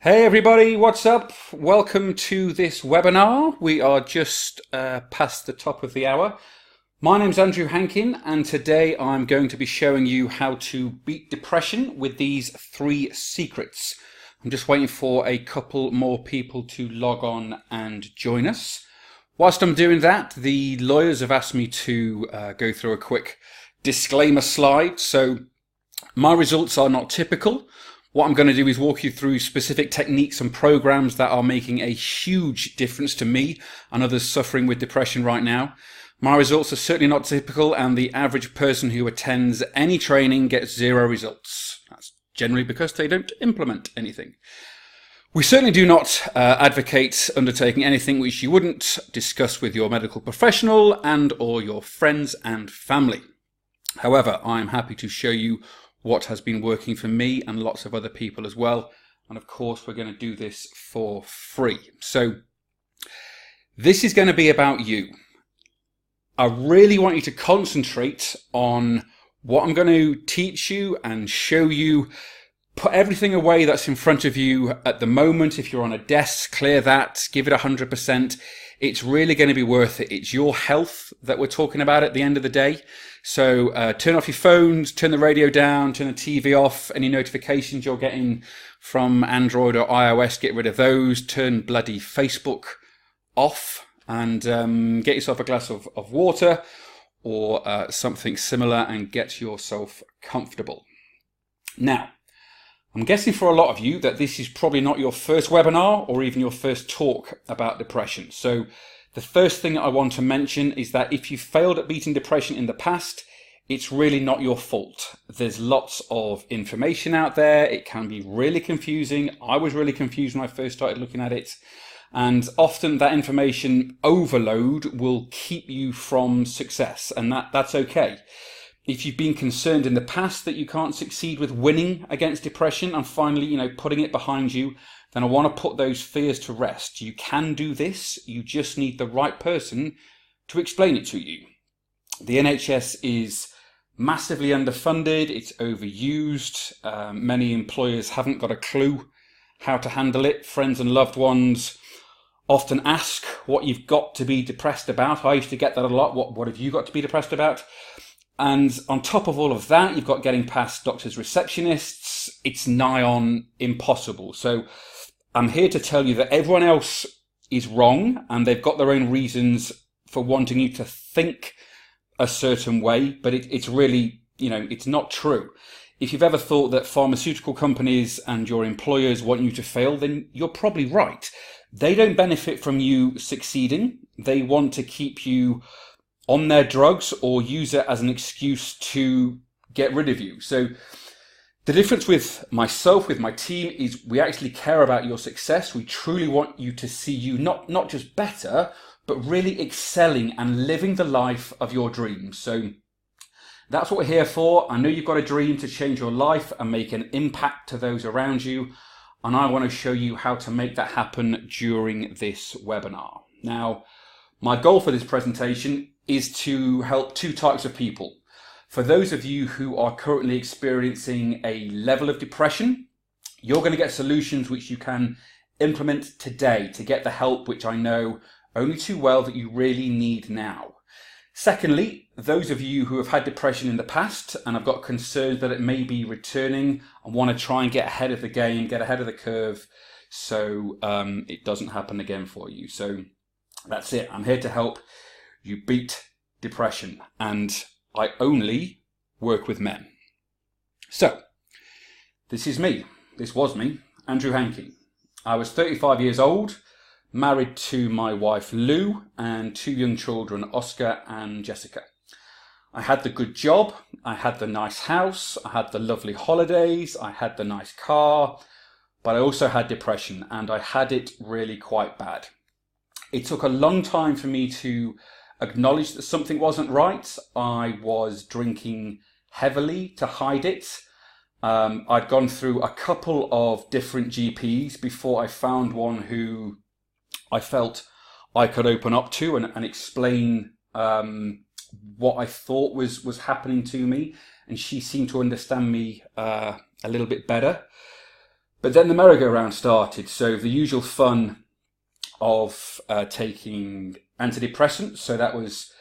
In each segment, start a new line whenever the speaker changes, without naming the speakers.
Hey everybody, what's up? Welcome to this webinar. We are just past the top of the hour. My name's Andrew Hankin, and today I'm going to be showing you how to beat depression with these 3 secrets. I'm just waiting for a couple more people to log on and join us. Whilst I'm doing that, the lawyers have asked me to go through a quick disclaimer slide. So my results are not typical. What I'm going to do is walk you through specific techniques and programs that are making a huge difference to me and others suffering with depression right now. My results are certainly not typical, and the average person who attends any training gets 0 results. That's generally because they don't implement anything. We certainly do not advocate undertaking anything which you wouldn't discuss with your medical professional and or your friends and family. However, I'm happy to show you what has been working for me and lots of other people as well. And of course, we're going to do this for free. So this is going to be about you. I really want you to concentrate on what I'm going to teach you and show you. Put everything away that's in front of you at the moment. If you're on a desk, clear that, give it 100%. It's really going to be worth it. It's your health that we're talking about at the end of the day. So turn off your phones, turn the radio down, turn the TV off. Any notifications you're getting from Android or iOS, get rid of those. Turn bloody Facebook off and get yourself a glass of water or something similar and get yourself comfortable. Now, I'm guessing for a lot of you that this is probably not your first webinar or even your first talk about depression. So the first thing I want to mention is that if you failed at beating depression in the past, it's really not your fault. There's lots of information out there. It can be really confusing. I was really confused when I first started looking at it. And often that information overload will keep you from success, and that's okay. If you've been concerned in the past that you can't succeed with winning against depression and finally, putting it behind you, then I want to put those fears to rest. You can do this. You just need the right person to explain it to you. The NHS is massively underfunded. It's overused. Many employers haven't got a clue how to handle it. Friends and loved ones often ask what you've got to be depressed about. I used to get that a lot. What have you got to be depressed about? And on top of all of that, you've got getting past doctors' receptionists. It's nigh on impossible. So I'm here to tell you that everyone else is wrong and they've got their own reasons for wanting you to think a certain way, but it's really, it's not true. If you've ever thought that pharmaceutical companies and your employers want you to fail, then you're probably right. They don't benefit from you succeeding. They want to keep you on their drugs or use it as an excuse to get rid of you. So the difference with myself, with my team, is we actually care about your success. We truly want you to see you not just better, but really excelling and living the life of your dreams. So that's what we're here for. I know you've got a dream to change your life and make an impact to those around you. And I want to show you how to make that happen during this webinar. Now, my goal for this presentation is to help 2 types of people. For those of you who are currently experiencing a level of depression, you're going to get solutions which you can implement today to get the help which I know only too well that you really need now. Secondly, those of you who have had depression in the past and have got concerns that it may be returning and want to try and get ahead of the game, get ahead of the curve so it doesn't happen again for you. So that's it. I'm here to help you beat depression, and I only work with men. So this is me. This was me, Andrew Hankin. I was 35 years old, married to my wife Lou, and 2 young children, Oscar and Jessica. I had the good job, I had the nice house, I had the lovely holidays, I had the nice car, but I also had depression, and I had it really quite bad. It took a long time for me to acknowledge that something wasn't right. I was drinking heavily to hide it. I'd gone through a couple of different GPs before I found one who I felt I could open up to and explain what I thought was happening to me, and she seemed to understand me a little bit better. But then the merry-go-round started. So the usual fun of taking antidepressants. So that was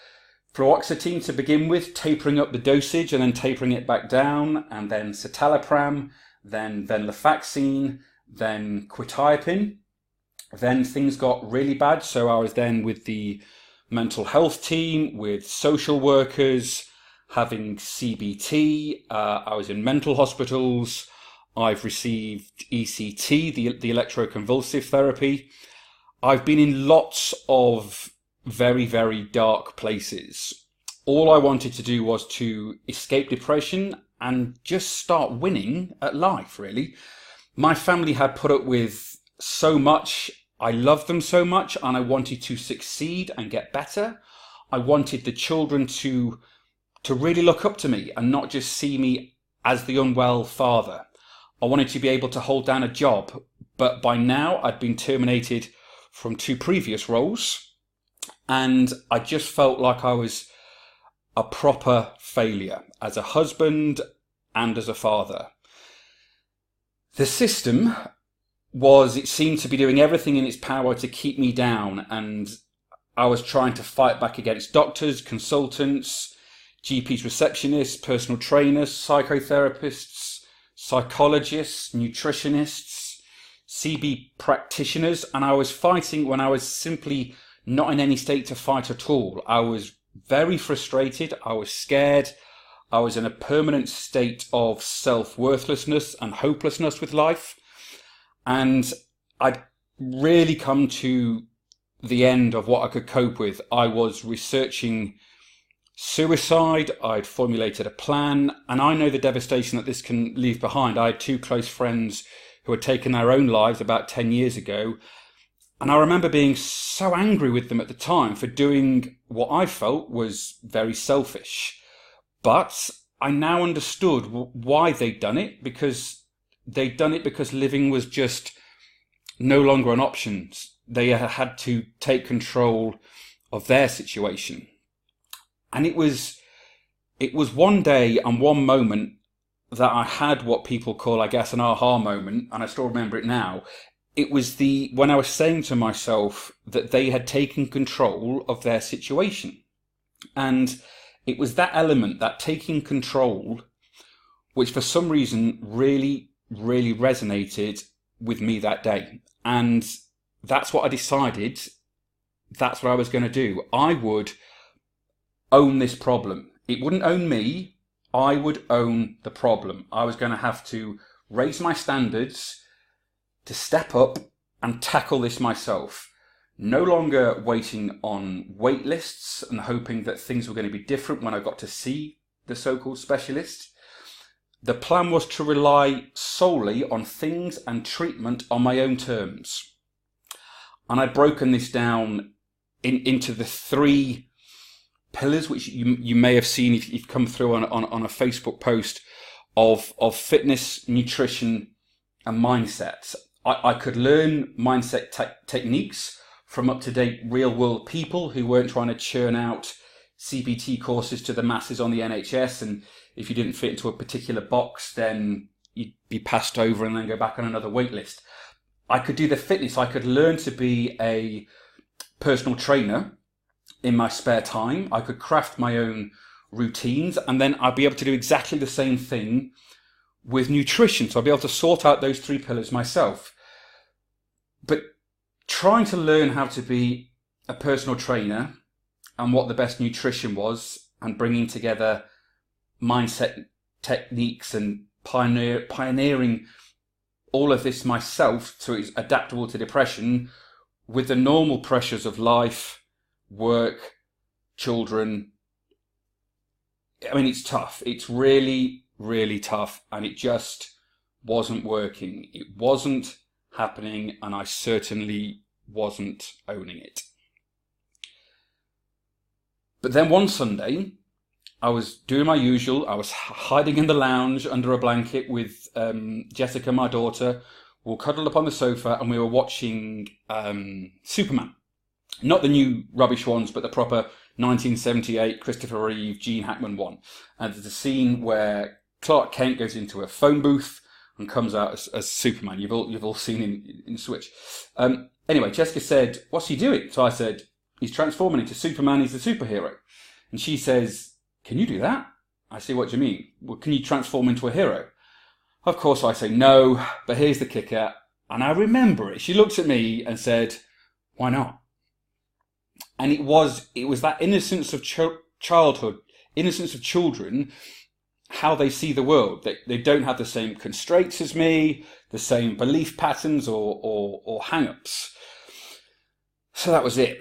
fluoxetine to begin with, tapering up the dosage and then tapering it back down, and then citalopram, then venlafaxine, then quetiapine. Then things got really bad, so I was then with the mental health team, with social workers, having CBT. I was in mental hospitals. I've received ECT, the electroconvulsive therapy. I've been in lots of very, very dark places. All I wanted to do was to escape depression and just start winning at life, really. My family had put up with so much. I loved them so much, and I wanted to succeed and get better. I wanted the children to really look up to me and not just see me as the unwell father. I wanted to be able to hold down a job, but by now I'd been terminated from 2 previous roles, and I just felt like I was a proper failure as a husband and as a father. The system it seemed to be doing everything in its power to keep me down, and I was trying to fight back against doctors, consultants, GPs, receptionists, personal trainers, psychotherapists, psychologists, nutritionists, CB practitioners, and I was fighting when I was simply not in any state to fight at all. I was very frustrated, I was scared, I was in a permanent state of self-worthlessness and hopelessness with life. And I'd really come to the end of what I could cope with. I was researching suicide, I'd formulated a plan, and I know the devastation that this can leave behind. I had 2 close friends who had taken their own lives about 10 years ago, and I remember being so angry with them at the time for doing what I felt was very selfish. But I now understood why they'd done it, because they'd done it because living was just no longer an option. They had to take control of their situation. And it was one day and one moment that I had what people call, I guess, an aha moment, and I still remember it now. It was when I was saying to myself that they had taken control of their situation. And it was that element, that taking control, which for some reason really resonated with me that day. And that's what I decided, that's what I was going to do. I would own this problem. It wouldn't own me, I would own the problem. I was going to have to raise my standards to step up and tackle this myself. No longer waiting on wait lists and hoping that things were going to be different when I got to see the so-called specialist. The plan was to rely solely on things and treatment on my own terms. And I'd broken this down into the 3 pillars, which you may have seen if you've come through on a Facebook post of fitness, nutrition, and mindset. I could learn mindset techniques from up-to-date real-world people who weren't trying to churn out CBT courses to the masses on the NHS, and if you didn't fit into a particular box, then you'd be passed over and then go back on another wait list. I could do the fitness. I could learn to be a personal trainer in my spare time. I could craft my own routines, and then I'd be able to do exactly the same thing with nutrition. So I'd be able to sort out those 3 pillars myself. But trying to learn how to be a personal trainer and what the best nutrition was, and bringing together mindset techniques and pioneering all of this myself so it's adaptable to depression with the normal pressures of life, work, children. I mean, it's tough. It's really, really tough, and it just wasn't working. It wasn't happening, and I certainly wasn't owning it. But then one Sunday, I was doing my usual. I was hiding in the lounge under a blanket with Jessica, my daughter. We were cuddled up on the sofa, and we were watching Superman. Not the new rubbish ones, but the proper 1978 Christopher Reeve, Gene Hackman one. And there's a scene where Clark Kent goes into a phone booth, and comes out as Superman. You've all seen him in Switch. Anyway, Jessica said, "What's he doing?" So I said, "He's transforming into Superman. He's the superhero." And she says, "Can you do that?" I say, "What do you mean?" "Well, can you transform into a hero?" Of course, I say no, but here's the kicker, and I remember it. She looked at me and said, "Why not?" And it was that innocence of childhood, innocence of children, how they see the world. They don't have the same constraints as me, the same belief patterns or hang-ups. So that was it.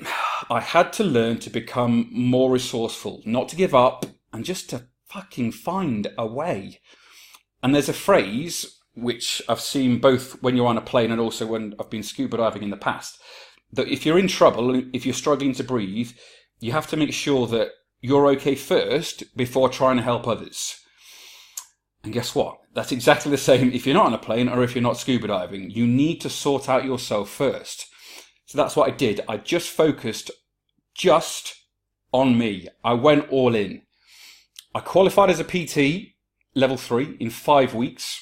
I had to learn to become more resourceful, not to give up, and just to fucking find a way. And there's a phrase which I've seen both when you're on a plane and also when I've been scuba diving in the past, that if you're in trouble, if you're struggling to breathe, you have to make sure that you're okay first before trying to help others. And guess what? That's exactly the same if you're not on a plane or if you're not scuba diving. You need to sort out yourself first. So that's what I did. I just focused on me. I went all in. I qualified as a PT, level 3, in 5 weeks.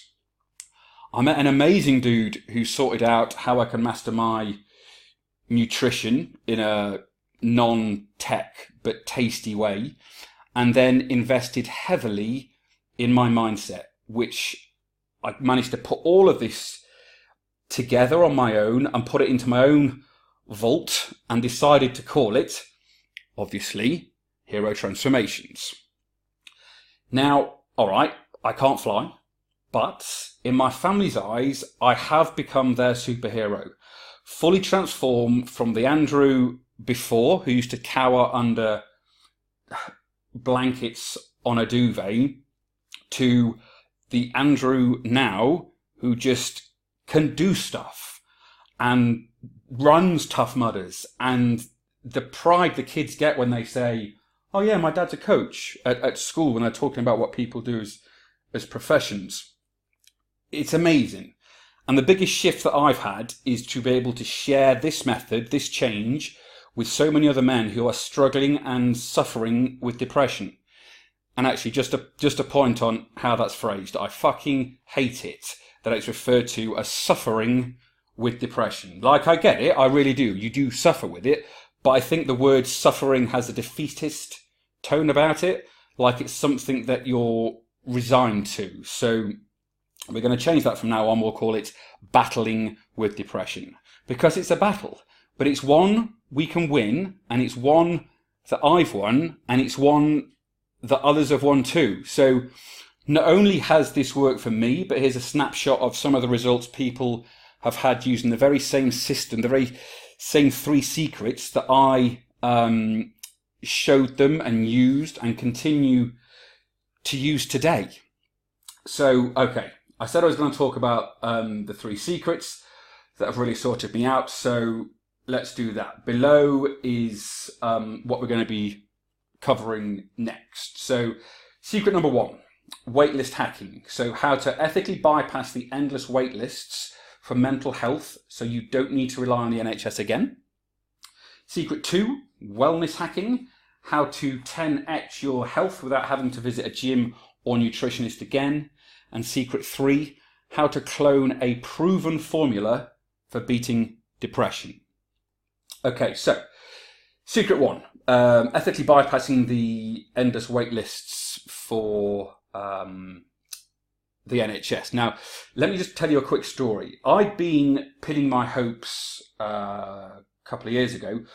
I met an amazing dude who sorted out how I can master my nutrition in a non-tech but tasty way, and then invested heavily in my mindset, which I managed to put all of this together on my own and put it into my own vault and decided to call it, obviously, Hero Transformations. Now, all right, I can't fly, but in my family's eyes, I have become their superhero. Fully transformed from the Andrew before, who used to cower under blankets on a duvet, to the Andrew now, who just can do stuff and runs Tough Mudders, and the pride the kids get when they say, "Oh yeah, my dad's a coach," at school when they're talking about what people do as professions. It's amazing. And the biggest shift that I've had is to be able to share this method, this change, with so many other men who are struggling and suffering with depression. And actually, just a point on how that's phrased. I fucking hate it that it's referred to as suffering with depression. Like, I get it, I really do. You do suffer with it, but I think the word suffering has a defeatist tone about it, like it's something that you're resigned to. So we're going to change that from now on. We'll call it battling with depression, because it's a battle, but it's one we can win, and it's one that I've won, and it's one that others have won too. So not only has this worked for me, but here's a snapshot of some of the results people have had using the very same system, the very same 3 secrets that I showed them and used and continue to use today. So, okay, I said I was going to talk about the 3 secrets that have really sorted me out. So let's do that. Below is what we're going to be covering next. So secret number 1, waitlist hacking. So how to ethically bypass the endless waitlists for mental health so you don't need to rely on the NHS again. Secret 2, wellness hacking. How to 10x your health without having to visit a gym or nutritionist again. And secret 3, how to clone a proven formula for beating depression. Okay, so secret 1, ethically bypassing the endless waitlists for the NHS. Now, let me just tell you a quick story. I'd been pinning my hopes a couple of years ago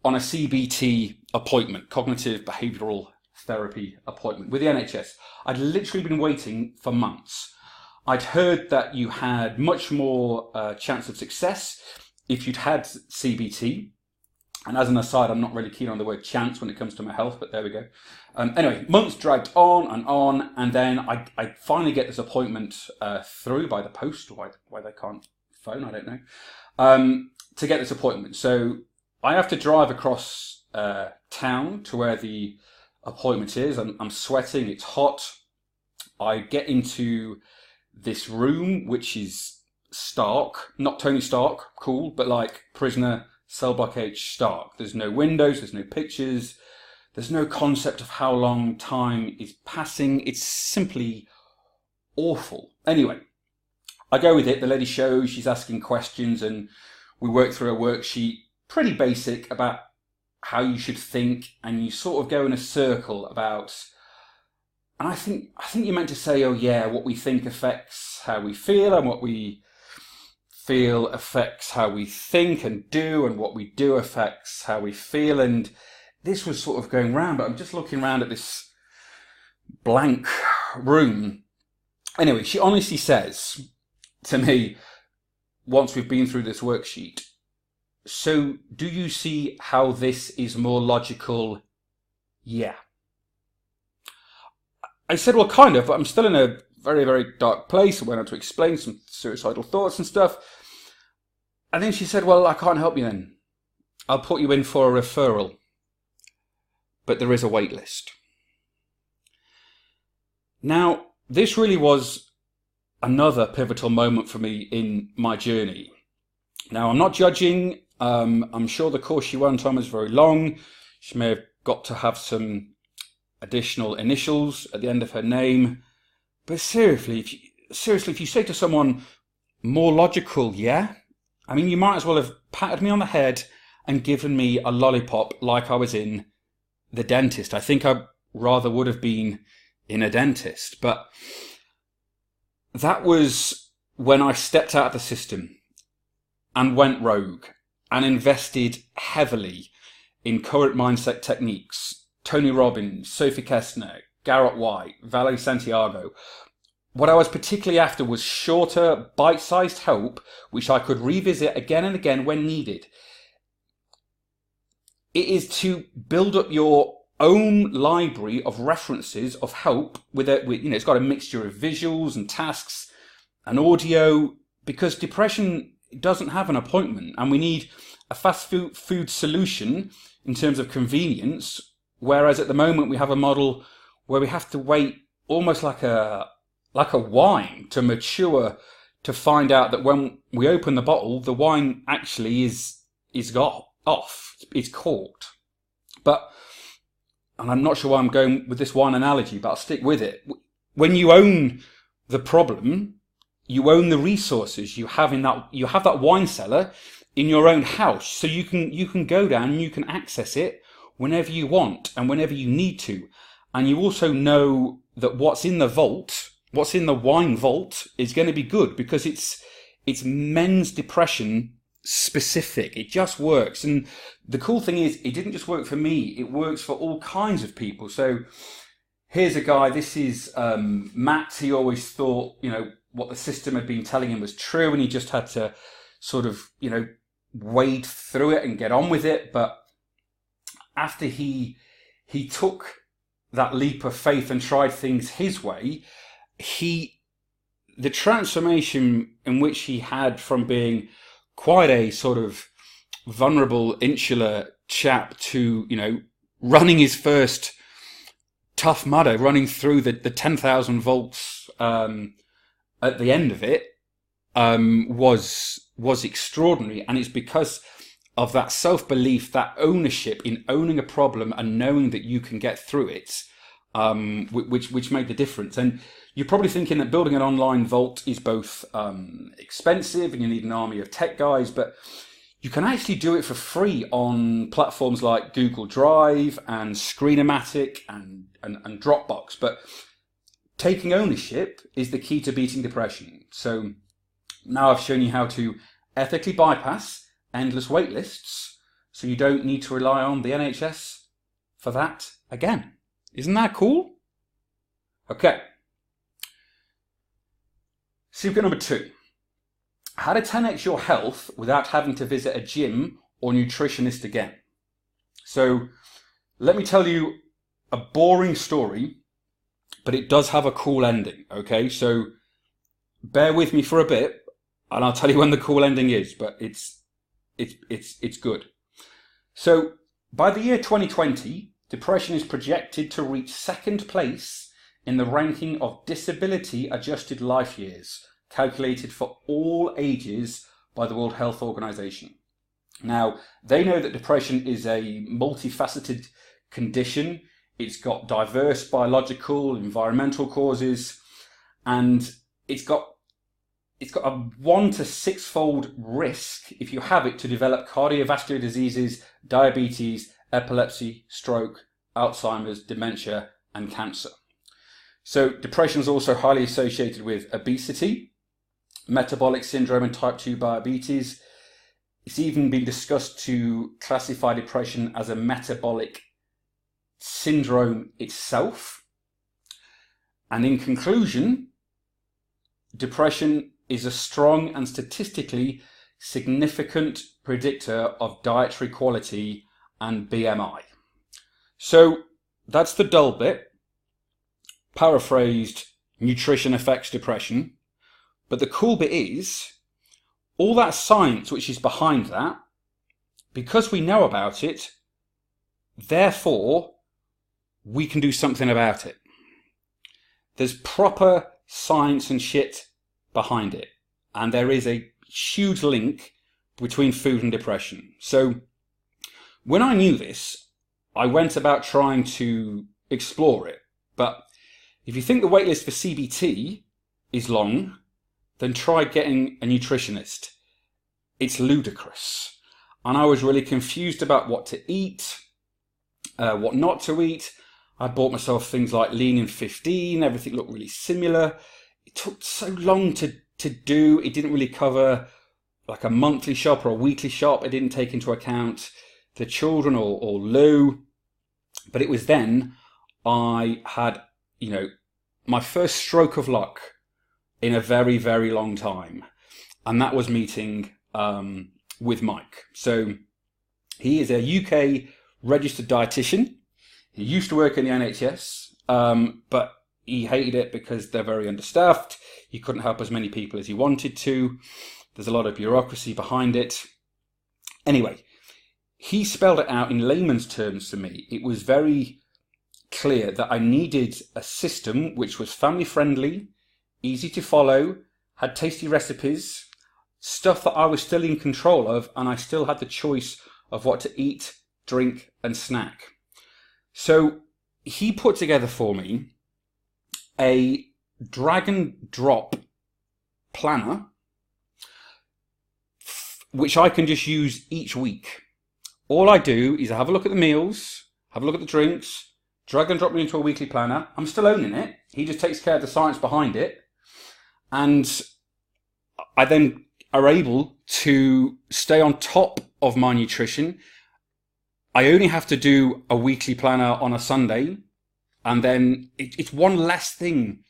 on a CBT appointment, cognitive behavioural therapy appointment with the NHS. I'd literally been waiting for months. I'd heard that you had much more chance of success if you'd had CBT. And as an aside, I'm not really keen on the word chance when it comes to my health, but there we go. Anyway, months dragged on, and then I finally get this appointment through by the post, or why they can't phone, I don't know, to get this appointment. So I have to drive across town to where the appointment is. I'm sweating, it's hot. I get into this room, which is Stark, not Tony Stark, cool, but like prisoner cell block H Stark. There's no windows, there's no pictures, there's no concept of how long time is passing. It's simply awful. Anyway, I go with it. The lady shows, she's asking questions, and we work through a worksheet, pretty basic, about how you should think, and you sort of go in a circle about, and I think you're meant to say, oh yeah, what we think affects how we feel, and what we feel affects how we think and do, and what we do affects how we feel. And this was sort of going round, but I'm just looking around at this blank room. Anyway, she honestly says to me, once we've been through this worksheet, so do you see how this is more logical? Yeah. I said, well, kind of, but I'm still in a very, very dark place. I went on to explain some suicidal thoughts and stuff. And then she said, well, I can't help you then. I'll put you in for a referral. But there is a wait list. Now, this really was another pivotal moment for me in my journey. Now, I'm not judging. I'm sure the course she went on was very long. She may have got to have some additional initials at the end of her name. But seriously, if you say to someone, more logical, yeah? I mean, you might as well have patted me on the head and given me a lollipop like I was in the dentist. I think I rather would have been in a dentist. But that was when I stepped out of the system and went rogue and invested heavily in current mindset techniques. Tony Robbins, Sophie Kestner, Garrett White, Valerie Santiago. What I was particularly after was shorter, bite-sized help, which I could revisit again and again when needed. It is to build up your own library of references of help with it's got a mixture of visuals and tasks and audio, because depression doesn't have an appointment, and we need a fast food solution in terms of convenience, whereas at the moment we have a model where we have to wait almost like a wine to mature, to find out that when we open the bottle, the wine actually is got off, it's corked. And I'm not sure why I'm going with this wine analogy, but I'll stick with it. When you own the problem, you own the resources you have that wine cellar in your own house, so you can go down and you can access it whenever you want and whenever you need to. And you also know that what's in the wine vault is going to be good, because it's men's depression specific. It just works. And the cool thing is, it didn't just work for me, it works for all kinds of people. So here's a guy, this is Matt. He always thought, what the system had been telling him was true, and he just had to sort of, wade through it and get on with it. But after he took that leap of faith and tried things his way, the transformation in which he had from being quite a sort of vulnerable, insular chap to, running his first Tough Mudder, running through the 10,000 volts at the end of it, was extraordinary. And it's because of that self-belief, that ownership in owning a problem and knowing that you can get through it, which made the difference. And you're probably thinking that building an online vault is both expensive and you need an army of tech guys, but you can actually do it for free on platforms like Google Drive and Screenomatic and Dropbox. But taking ownership is the key to beating depression. So now I've shown you how to ethically bypass endless wait lists, so you don't need to rely on the NHS for that again. Isn't that cool? Okay. Secret number 2. How to 10x your health without having to visit a gym or nutritionist again. So let me tell you a boring story, but it does have a cool ending, okay? So bear with me for a bit and I'll tell you when the cool ending is, but it's good. So by the year 2020, depression is projected to reach 2nd place in the ranking of disability adjusted life years, calculated for all ages by the World Health Organization. Now, they know that depression is a multifaceted condition. It's got diverse biological, environmental causes, and it's got it's got a 1 to 6-fold risk if you have it to develop cardiovascular diseases, diabetes, epilepsy, stroke, Alzheimer's, dementia, and cancer. So depression is also highly associated with obesity, metabolic syndrome, and type 2 diabetes. It's even been discussed to classify depression as a metabolic syndrome itself. And in conclusion, depression is a strong and statistically significant predictor of dietary quality and BMI. So that's the dull bit. Paraphrased, nutrition affects depression. But the cool bit is, all that science which is behind that, because we know about it, therefore we can do something about it. There's proper science and shit behind it. And there is a huge link between food and depression. So when I knew this, I went about trying to explore it. But if you think the waitlist for CBT is long, then try getting a nutritionist. It's ludicrous. And I was really confused about what to eat, what not to eat. I bought myself things like Lean in 15, everything looked really similar. It took so long to do. It didn't really cover like a monthly shop or a weekly shop. It didn't take into account the children or Lou. But it was then I had, my first stroke of luck in a very, very long time. And that was meeting with Mike. So he is a UK registered dietitian. He used to work in the NHS, but he hated it because they're very understaffed. He couldn't help as many people as he wanted to. There's a lot of bureaucracy behind it. Anyway, he spelled it out in layman's terms to me. It was very clear that I needed a system which was family friendly, easy to follow, had tasty recipes, stuff that I was still in control of, and I still had the choice of what to eat, drink, and snack. So he put together for me a drag and drop planner, which I can just use each week. All I do is I have a look at the meals, have a look at the drinks, drag and drop me into a weekly planner. I'm still owning it. He just takes care of the science behind it. And I then are able to stay on top of my nutrition. I only have to do a weekly planner on a Sunday, and then it's one less thing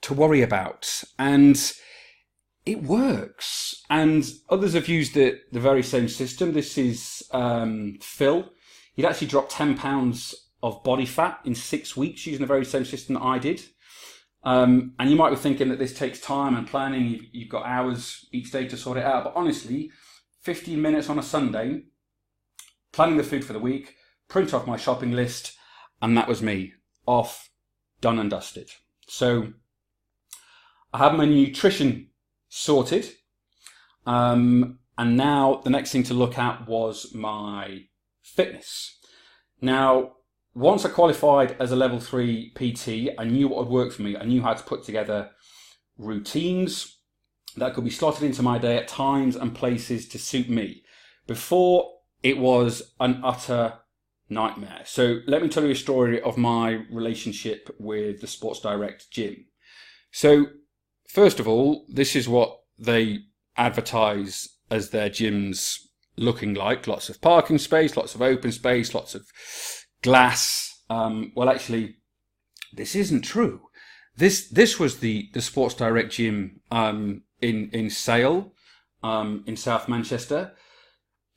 to worry about. And it works. And others have used the very same system. This is Phil. He'd actually dropped 10 pounds of body fat in 6 weeks using the very same system that I did. And you might be thinking that this takes time and planning. You've got hours each day to sort it out. But honestly, 15 minutes on a Sunday, planning the food for the week, print off my shopping list, and that was me. Off, done and dusted. So I have my nutrition sorted. And now the next thing to look at was my fitness. Now, once I qualified as a level 3 PT, I knew what would work for me. I knew how to put together routines that could be slotted into my day at times and places to suit me. Before, it was an utter nightmare. So let me tell you a story of my relationship with the Sports Direct gym. So first of all, this is what they advertise as their gyms looking like. Lots of parking space, lots of open space, lots of glass. Well, actually, this isn't true. This was the Sports Direct gym in Sale, in South Manchester.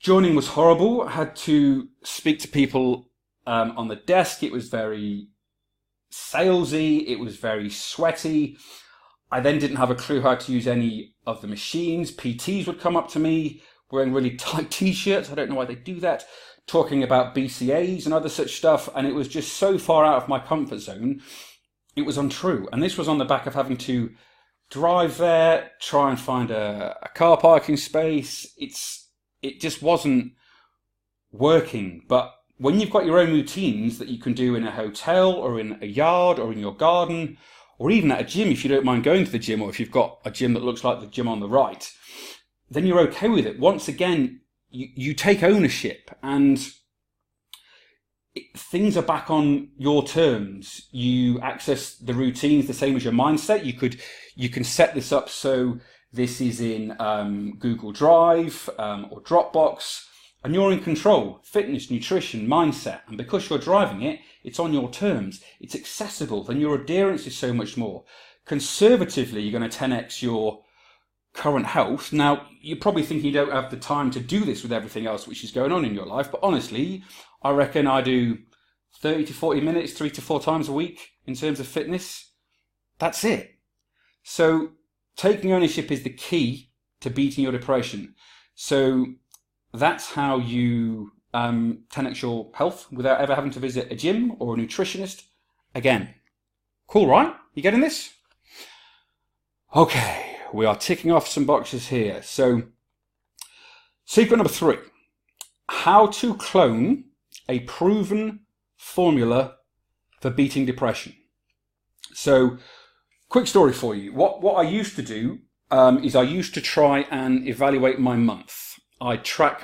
Joining was horrible. I had to speak to people on the desk. It was very salesy. It was very sweaty. I then didn't have a clue how to use any of the machines. PTs would come up to me wearing really tight t-shirts. I don't know why they do that. Talking about BCAs and other such stuff. And it was just so far out of my comfort zone. It was untrue. And this was on the back of having to drive there, try and find a car parking space. It just wasn't working. But when you've got your own routines that you can do in a hotel or in a yard or in your garden or even at a gym, if you don't mind going to the gym, or if you've got a gym that looks like the gym on the right, then you're okay with it. Once again, you take ownership, and things are back on your terms. You access the routines the same as your mindset. You can set this up so this is in Google Drive or Dropbox, and you're in control. Fitness, nutrition, mindset, and because you're driving it, it's on your terms. It's accessible. Then your adherence is so much more. Conservatively, you're going to 10x your current health. Now, you're probably thinking you don't have the time to do this with everything else which is going on in your life, but honestly, I reckon I do 30 to 40 minutes, 3 to 4 times a week in terms of fitness. That's it. So taking ownership is the key to beating your depression. So that's how you 10x your health without ever having to visit a gym or a nutritionist again. Cool, right? You getting this? Okay, we are ticking off some boxes here. So secret number 3, how to clone a proven formula for beating depression. So quick story for you. What I used to do is I used to try and evaluate my month. I'd track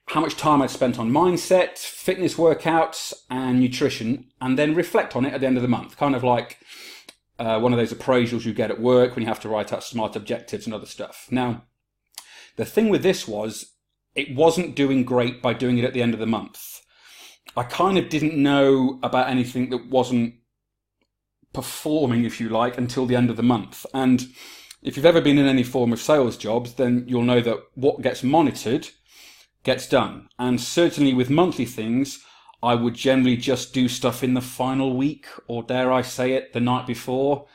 how much time I'd spent on mindset, fitness workouts, and nutrition, and then reflect on it at the end of the month. Kind of like one of those appraisals you get at work when you have to write out SMART objectives and other stuff. Now, the thing with this was, it wasn't doing great by doing it at the end of the month. I kind of didn't know about anything that wasn't performing, if you like, until the end of the month. And if you've ever been in any form of sales jobs, then you'll know that what gets monitored gets done. And certainly with monthly things, I would generally just do stuff in the final week, or dare I say it, the night before.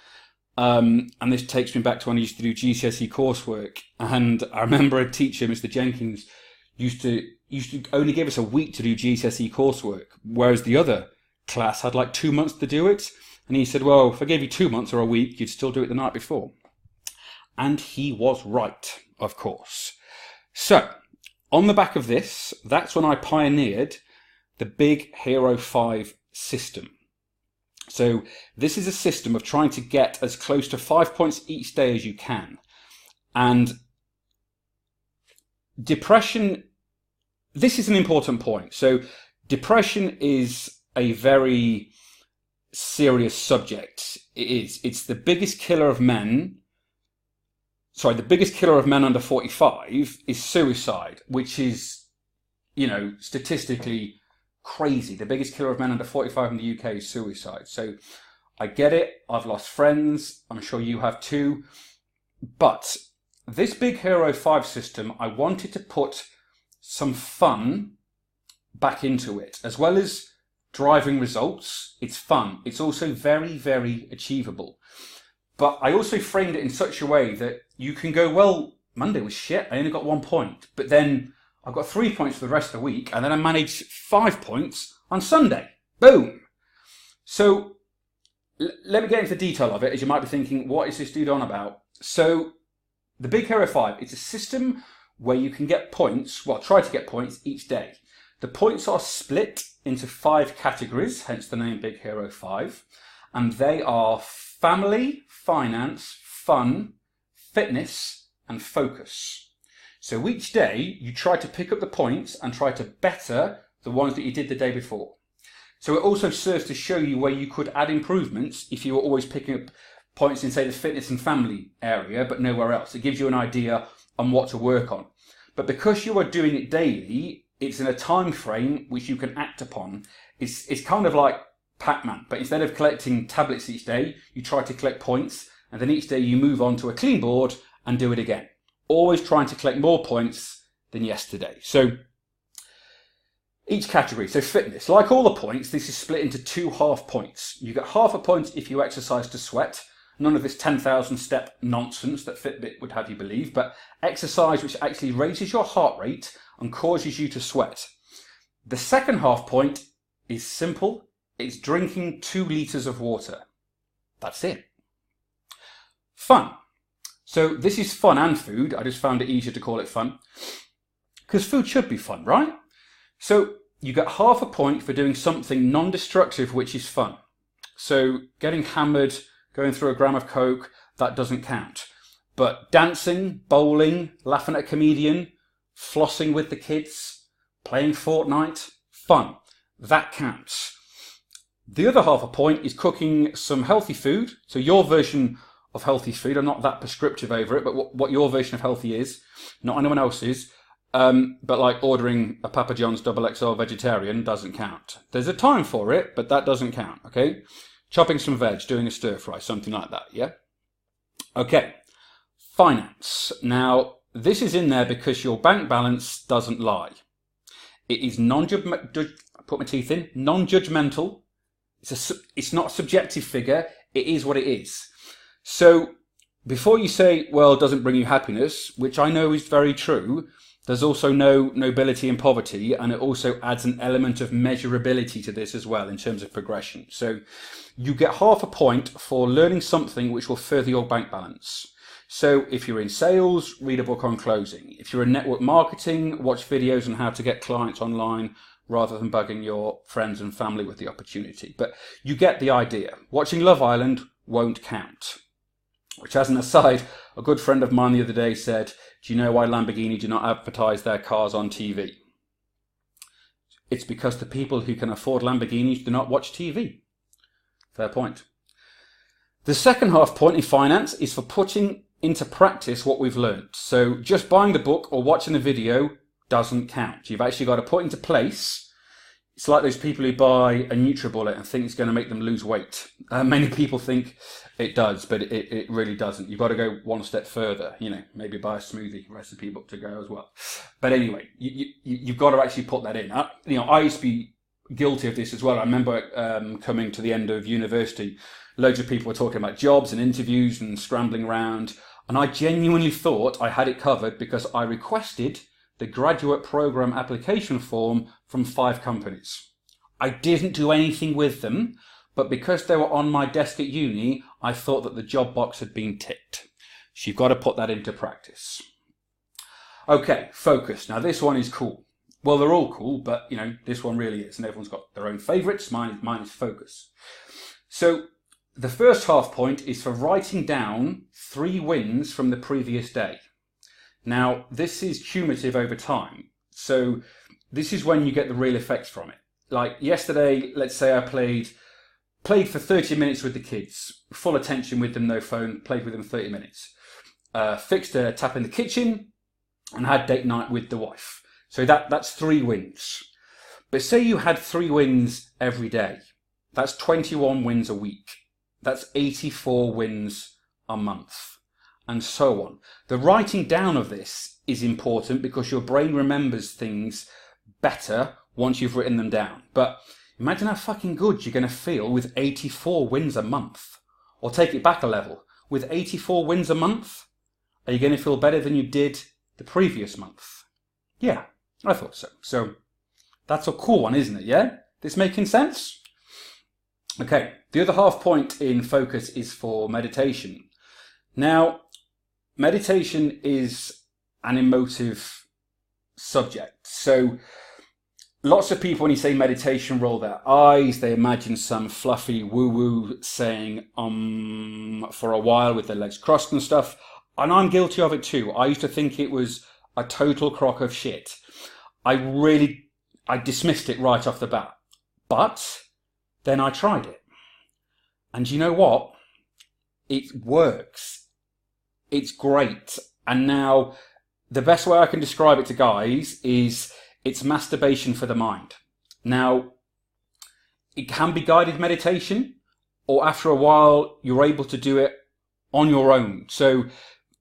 And this takes me back to when I used to do GCSE coursework. And I remember a teacher, Mr. Jenkins, used to only give us a week to do GCSE coursework, whereas the other class had like 2 months to do it. And he said, well, if I gave you 2 months or a week, you'd still do it the night before. And he was right, of course. So, on the back of this, that's when I pioneered the Big Hero 5 system. So, this is a system of trying to get as close to 5 points each day as you can. And depression, this is an important point. So, depression is a very serious subject. It is. It's the biggest killer of men. Sorry, the biggest killer of men under 45 is suicide, which is, statistically crazy. The biggest killer of men under 45 in the UK is suicide. So I get it. I've lost friends. I'm sure you have too. But this Big Hero 5 system, I wanted to put some fun back into it. As well as driving results, it's fun. It's also very, very achievable. But I also framed it in such a way that you can go, well, Monday was shit. I only got 1 point. But then I've got 3 points for the rest of the week. And then I managed 5 points on Sunday. Boom. So let me get into the detail of it, as you might be thinking, what is this dude on about? So the Big Hero 5, it's a system where you can get points, well, try to get points each day. The points are split into 5 categories, hence the name Big Hero 5. And they are family, finance, fun, fitness, and focus. So each day you try to pick up the points and try to better the ones that you did the day before. So it also serves to show you where you could add improvements if you were always picking up points in, say, the fitness and family area, but nowhere else. It gives you an idea on what to work on. But because you are doing it daily, it's in a time frame which you can act upon. It's kind of like Pac-Man, but instead of collecting tablets each day, you try to collect points, and then each day you move on to a clean board and do it again. Always trying to collect more points than yesterday. So each category, so fitness, like all the points, this is split into 2 half points. You get half a point if you exercise to sweat. None of this 10,000 step nonsense that Fitbit would have you believe, but exercise which actually raises your heart rate and causes you to sweat. The second half point is simple. It's drinking 2 litres of water. That's it. Fun. So this is fun and food. I just found it easier to call it fun. Because food should be fun, right? So you get half a point for doing something non-destructive, which is fun. So getting hammered, going through a gram of coke, that doesn't count. But dancing, bowling, laughing at a comedian, flossing with the kids, playing Fortnite, fun, that counts. The other half a point is cooking some healthy food. So your version of healthy food, I'm not that prescriptive over it, but what your version of healthy is, not anyone else's. But like ordering a Papa John's XXL vegetarian doesn't count. There's a time for it, but that doesn't count, okay? Chopping some veg, doing a stir fry, something like that, yeah? Okay, finance. Now, this is in there because your bank balance doesn't lie. It is non-judgmental. It's not a subjective figure. It is what it is. So before you say, well, it doesn't bring you happiness, which I know is very true, there's also no nobility in poverty, and it also adds an element of measurability to this as well in terms of progression. So you get half a point for learning something which will further your bank balance. So if you're in sales, read a book on closing. If you're in network marketing, watch videos on how to get clients online rather than bugging your friends and family with the opportunity. But you get the idea. Watching Love Island won't count. Which, as an aside, a good friend of mine the other day said, do you know why Lamborghini do not advertise their cars on TV? It's because the people who can afford Lamborghinis do not watch TV. Fair point. The second half point in finance is for putting into practice what we've learned. So just buying the book or watching the video doesn't count. You've actually got to put into place. It's like those people who buy a NutriBullet and think it's going to make them lose weight. Many people think it does, but it really doesn't. You've got to go one step further, maybe buy a smoothie recipe book to go as well. But anyway, you've got to actually put that in. I used to be guilty of this as well. I remember coming to the end of university, loads of people were talking about jobs and interviews and scrambling around. And I genuinely thought I had it covered because I requested the graduate program application form from 5 companies. I didn't do anything with them, but because they were on my desk at uni, I thought that the job box had been ticked. So you've got to put that into practice. Okay, focus. Now this one is cool. Well, they're all cool, but this one really is, and everyone's got their own favourites. Mine is focus. So the first half point is for writing down 3 wins from the previous day. Now, this is cumulative over time. So this is when you get the real effects from it. Like yesterday, let's say I played for 30 minutes with the kids, full attention with them, no phone, played with them 30 minutes. Fixed a tap in the kitchen and had date night with the wife. So that's 3 wins. But say you had 3 wins every day. That's 21 wins a week. That's 84 wins a month. And so on. The writing down of this is important because your brain remembers things better once you've written them down. But imagine how fucking good you're going to feel with 84 wins a month. Or take it back a level. With 84 wins a month, are you going to feel better than you did the previous month? Yeah, I thought so. So that's a cool one, isn't it? Yeah? This making sense? Okay, the other half point in focus is for meditation. Now, meditation is an emotive subject. So lots of people, when you say meditation, roll their eyes. They imagine some fluffy woo-woo saying for a while with their legs crossed and stuff. And I'm guilty of it too. I used to think it was a total crock of shit. I dismissed it right off the bat. But then I tried it. And you know what? It works. It's great. And now the best way I can describe it to guys is it's masturbation for the mind. Now, it can be guided meditation, or after a while, you're able to do it on your own. So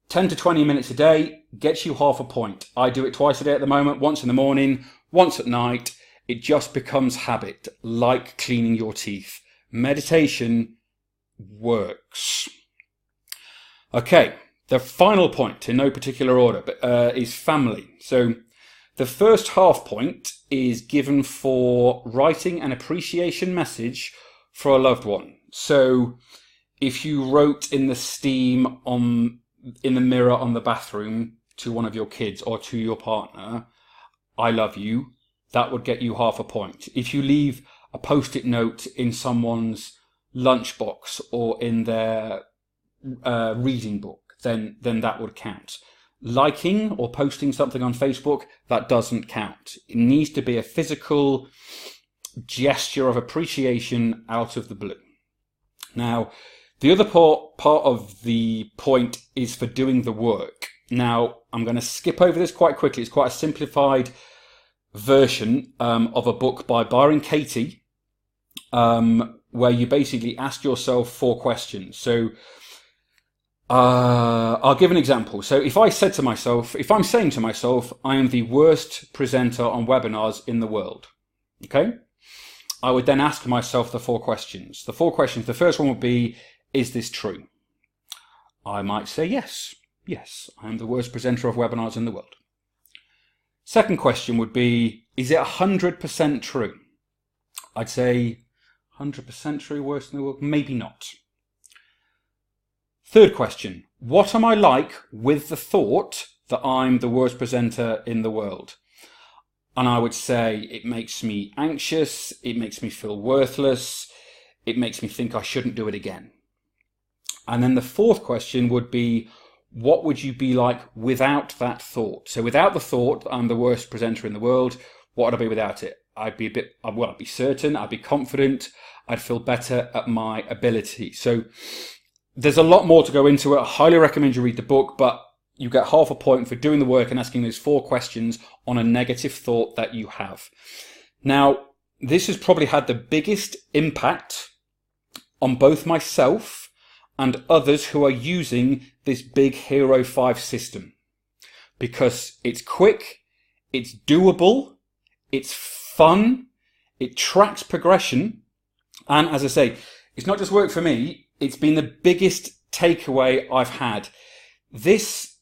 10 to 20 minutes a day gets you half a point. I do it twice a day at the moment, once in the morning, once at night. It just becomes habit, like cleaning your teeth. Meditation works. Okay. The final point, in no particular order, is family. So the first half point is given for writing an appreciation message for a loved one. So if you wrote in the steam in the mirror on the bathroom to one of your kids or to your partner, I love you, that would get you half a point. If you leave a post-it note in someone's lunchbox or in their reading book, then that would count. Liking or posting something on Facebook, that doesn't count. It needs to be a physical gesture of appreciation out of the blue. Now, the other part of the point is for doing the work. Now, I'm going to skip over this quite quickly. It's quite a simplified version of a book by Byron Katie, where you basically ask yourself 4 questions. So I'll give an example. So if I'm saying to myself, I am the worst presenter on webinars in the world, okay? I would then ask myself the 4 questions. The 4 questions, the first one would be, is this true? I might say yes. Yes, I am the worst presenter of webinars in the world. Second question would be, is it 100% true? I'd say 100% true, worst in the world? Maybe not. Third question, what am I like with the thought that I'm the worst presenter in the world? And I would say it makes me anxious, it makes me feel worthless, it makes me think I shouldn't do it again. And then the fourth question would be, what would you be like without that thought? So without the thought that I'm the worst presenter in the world, what would I be without it? I'd be I'd be certain, I'd be confident, I'd feel better at my ability. So there's a lot more to go into it. I highly recommend you read the book, but you get half a point for doing the work and asking those 4 questions on a negative thought that you have. Now, this has probably had the biggest impact on both myself and others who are using this big Hero 5 system, because it's quick, it's doable, it's fun, it tracks progression, and as I say, it's not just worked for me, it's been the biggest takeaway I've had. This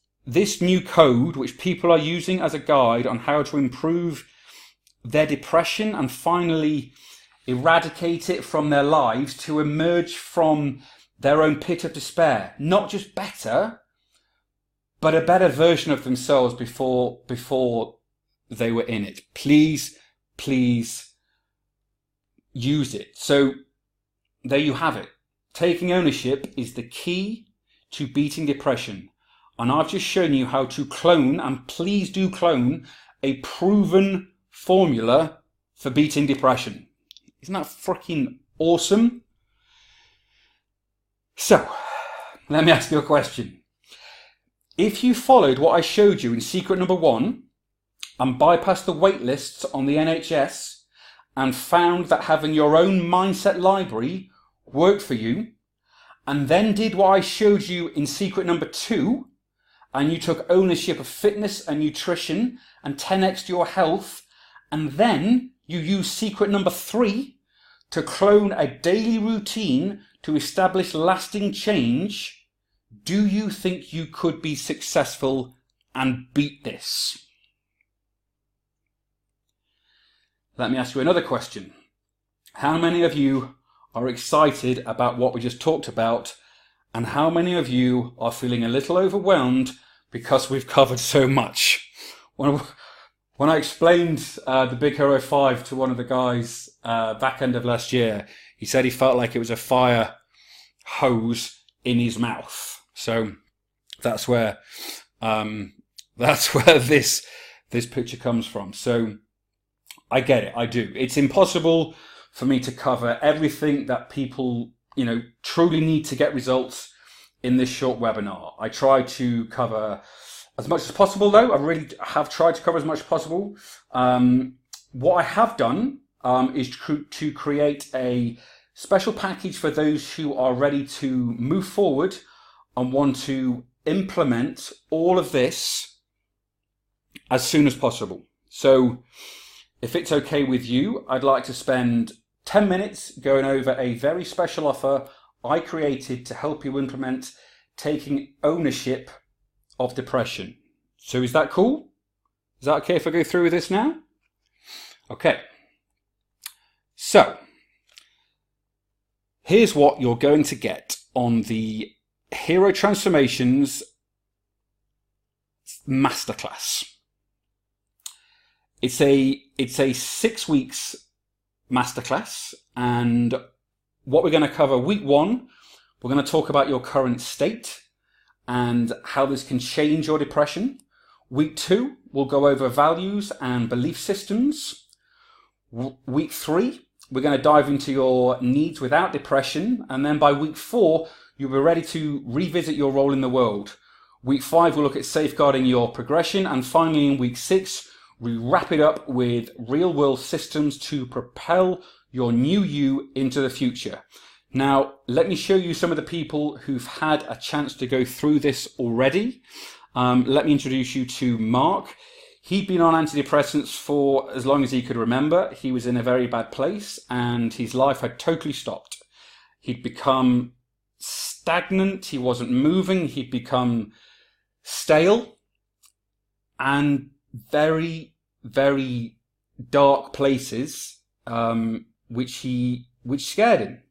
new code, which people are using as a guide on how to improve their depression and finally eradicate it from their lives to emerge from their own pit of despair. Not just better, but a better version of themselves before they were in it. Please use it. So there you have it. Taking ownership is the key to beating depression. And I've just shown you how to clone, and please do clone, a proven formula for beating depression. Isn't that freaking awesome? So, let me ask you a question. If you followed what I showed you in secret number 1 and bypassed the waitlists on the NHS and found that having your own mindset library worked for you, and then did what I showed you in secret number 2, and you took ownership of fitness and nutrition and 10x'd your health, and then you used secret number 3 to clone a daily routine to establish lasting change, do you think you could be successful and beat this? Let me ask you another question. How many of you are excited about what we just talked about, and how many of you are feeling a little overwhelmed because we've covered so much? When I explained the Big Hero 5 to one of the guys back end of last year, he said he felt like it was a fire hose in his mouth. So that's where this picture comes from. So I get it, I do. It's impossible for me to cover everything that people, truly need to get results in this short webinar. I try to cover as much as possible, though. I really have tried to cover as much as possible. What I have done is to create a special package for those who are ready to move forward and want to implement all of this as soon as possible. So if it's okay with you, I'd like to spend 10 minutes going over a very special offer I created to help you implement taking ownership of depression. So is that cool? Is that okay if I go through with this now? Okay. So here's what you're going to get on the Hero Transformations Masterclass. It's a 6 weeks masterclass, and what we're going to cover week 1, we're going to talk about your current state and how this can change your depression. Week 2, we'll go over values and belief systems. Week 3, we're going to dive into your needs without depression. And then by week 4, you'll be ready to revisit your role in the world. Week 5, we'll look at safeguarding your progression. And finally, in week 6, we wrap it up with real world systems to propel your new you into the future. Now, let me show you some of the people who've had a chance to go through this already. Let me introduce you to Mark. He'd been on antidepressants for as long as he could remember. He was in a very bad place and his life had totally stopped. He'd become stagnant. He wasn't moving. He'd become stale and very, very dark places, which scared him.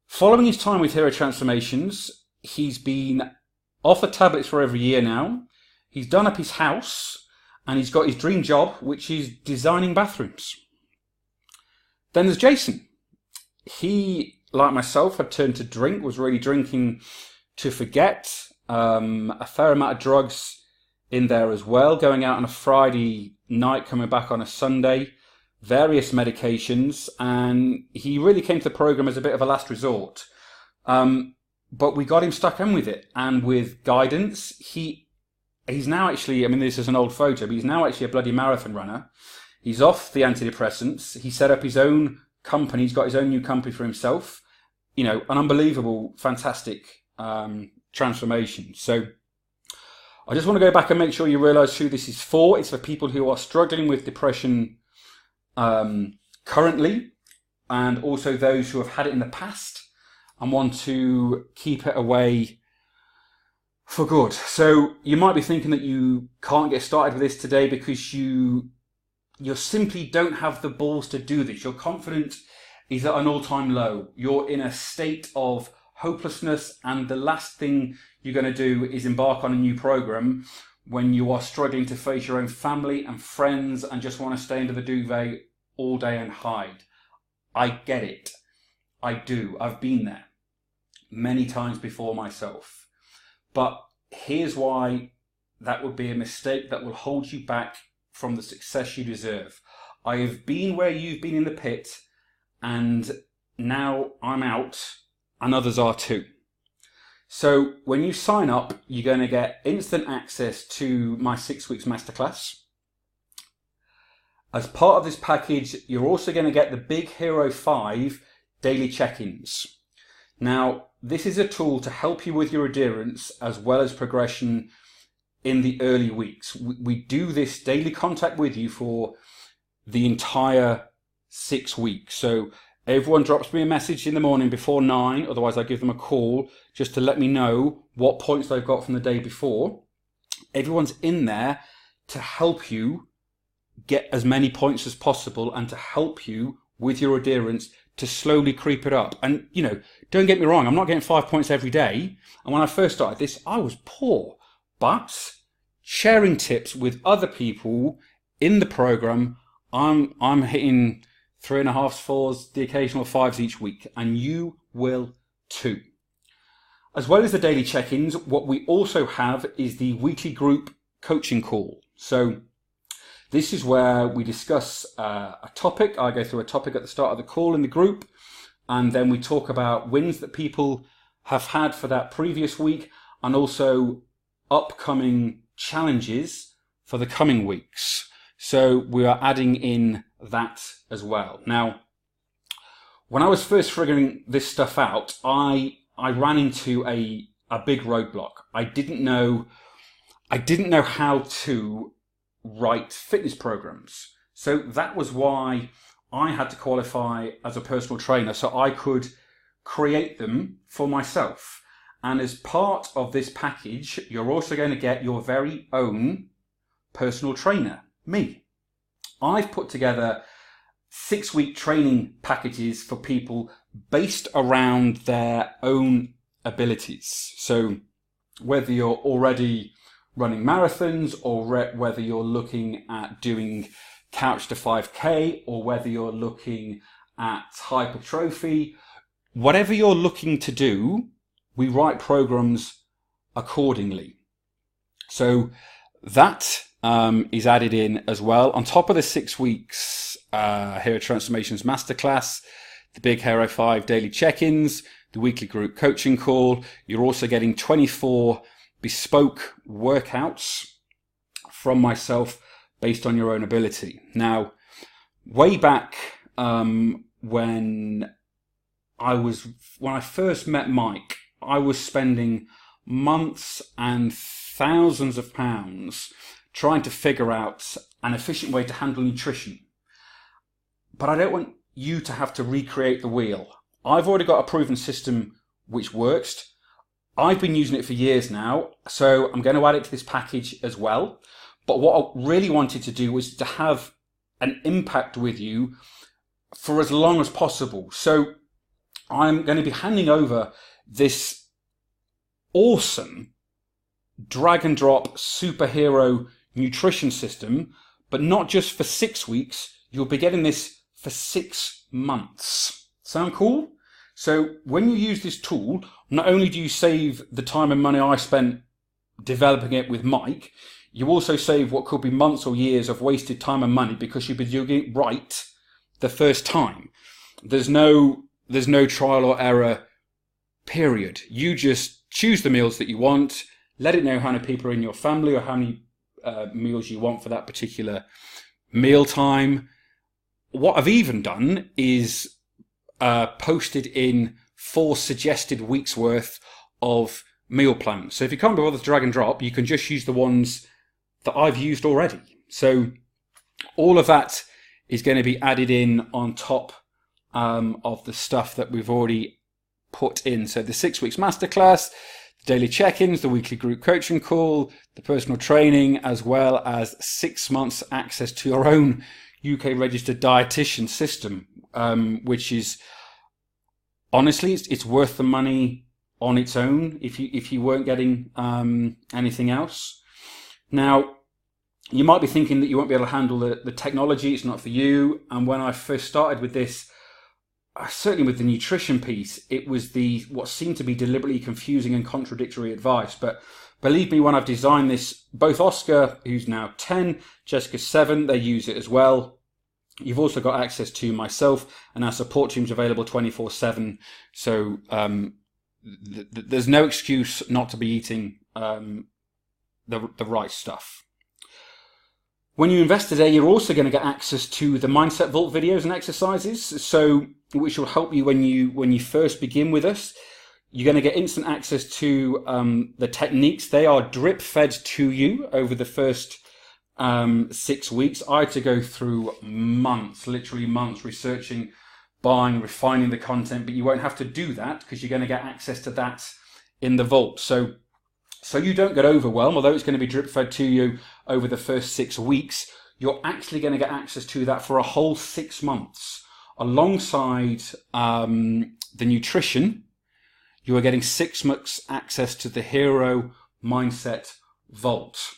Following his time with Hero Transformations, he's been off the tablets for over a year now. He's done up his house and he's got his dream job, which is designing bathrooms. Then there's Jason. He, like myself, had turned to drink, was really drinking to forget. A fair amount of drugs in there as well, going out on a Friday night, coming back on a Sunday. Various medications, and he really came to the program as a bit of a last resort. But we got him stuck in with it, and with guidance, he's now actually, I mean, this is an old photo, but he's now actually a bloody marathon runner. He's off the antidepressants. He set up his own company. He's got his own new company for himself. You know, an unbelievable, fantastic transformation. So I just want to go back and make sure you realize who this is for. It's for people who are struggling with depression currently, and also those who have had it in the past and want to keep it away for good. So you might be thinking that you can't get started with this today because you simply don't have the balls to do this. Your confidence is at an all-time low. You're in a state of hopelessness, and the last thing you're going to do is embark on a new program when you are struggling to face your own family and friends and just want to stay under the duvet all day and hide. I get it. I do. I've been there many times before myself. But here's why that would be a mistake that will hold you back from the success you deserve. I have been where you've been in the pit, and now I'm out, and others are too. So when you sign up, you're going to get instant access to my 6 weeks masterclass. As part of this package, you're also going to get the Big Hero 5 daily check-ins. Now, this is a tool to help you with your adherence as well as progression in the early weeks. We do this daily contact with you for the entire 6 weeks. So everyone drops me a message in the morning before 9, otherwise I give them a call just to let me know what points they've got from the day before. Everyone's in there to help you get as many points as possible and to help you with your adherence to slowly creep it up. And, you know, don't get me wrong, I'm not getting 5 points every day. And when I first started this, I was poor. But sharing tips with other people in the program, I'm hitting 3.5s, 4s, the occasional 5s each week, and you will too. As well as the daily check-ins, what we also have is the weekly group coaching call. So this is where we discuss a topic. I go through a topic at the start of the call in the group, and then we talk about wins that people have had for that previous week, and also upcoming challenges for the coming weeks. So we are adding in that as well. Now, when I was first figuring this stuff out, I ran into a big roadblock. I didn't know how to write fitness programs. So that was why I had to qualify as a personal trainer so I could create them for myself. And as part of this package, you're also going to get your very own personal trainer, me. I've put together 6-week training packages for people based around their own abilities. So whether you're already running marathons, or whether you're looking at doing couch to 5K, or whether you're looking at hypertrophy, whatever you're looking to do, we write programs accordingly. So that is added in as well. On top of the 6 weeks Hero Transformations Masterclass, the Big Hero 5 daily check-ins, the weekly group coaching call, you're also getting 24 bespoke workouts from myself based on your own ability. Now, way back when I first met Mike, I was spending months and thousands of pounds trying to figure out an efficient way to handle nutrition. But I don't want you to have to recreate the wheel. I've already got a proven system which works. I've been using it for years now, so I'm going to add it to this package as well. But what I really wanted to do was to have an impact with you for as long as possible. So I'm going to be handing over this awesome drag and drop superhero nutrition system, but not just for 6 weeks. You'll be getting this for 6 months. Sound cool? So when you use this tool, not only do you save the time and money I spent developing it with Mike, you also save what could be months or years of wasted time and money because you've been doing it right the first time. There's no trial or error period. You just choose the meals that you want, let it know how many people are in your family or how many meals you want for that particular meal time. What I've even done is posted in 4 suggested weeks worth of meal plans. So if you can't be bothered to drag and drop, you can just use the ones that I've used already. So all of that is going to be added in on top of the stuff that we've already put in. So the 6 weeks masterclass, the daily check-ins, the weekly group coaching call, the personal training, as well as 6 months access to your own UK registered dietitian system, which is honestly, it's worth the money on its own if you weren't getting anything else. Now, you might be thinking that you won't be able to handle the technology, it's not for you. And when I first started with this, certainly with the nutrition piece, it was what seemed to be deliberately confusing and contradictory advice. But believe me, when I've designed this, both Oscar, who's now 10, Jessica 7, they use it as well. You've also got access to myself, and our support team's available 24/7. So there's no excuse not to be eating the right stuff. When you invest today, you're also going to get access to the Mindset Vault videos and exercises, so which will help you when you first begin with us. You're going to get instant access to the techniques. They are drip fed to you over the first 6 weeks. I had to go through months, literally months, researching, buying, refining the content, but you won't have to do that because you're going to get access to that in the vault. So you don't get overwhelmed, although it's going to be drip fed to you over the first 6 weeks. You're actually going to get access to that for a whole 6 months. Alongside the nutrition, you are getting 6 months access to the Hero Mindset Vault.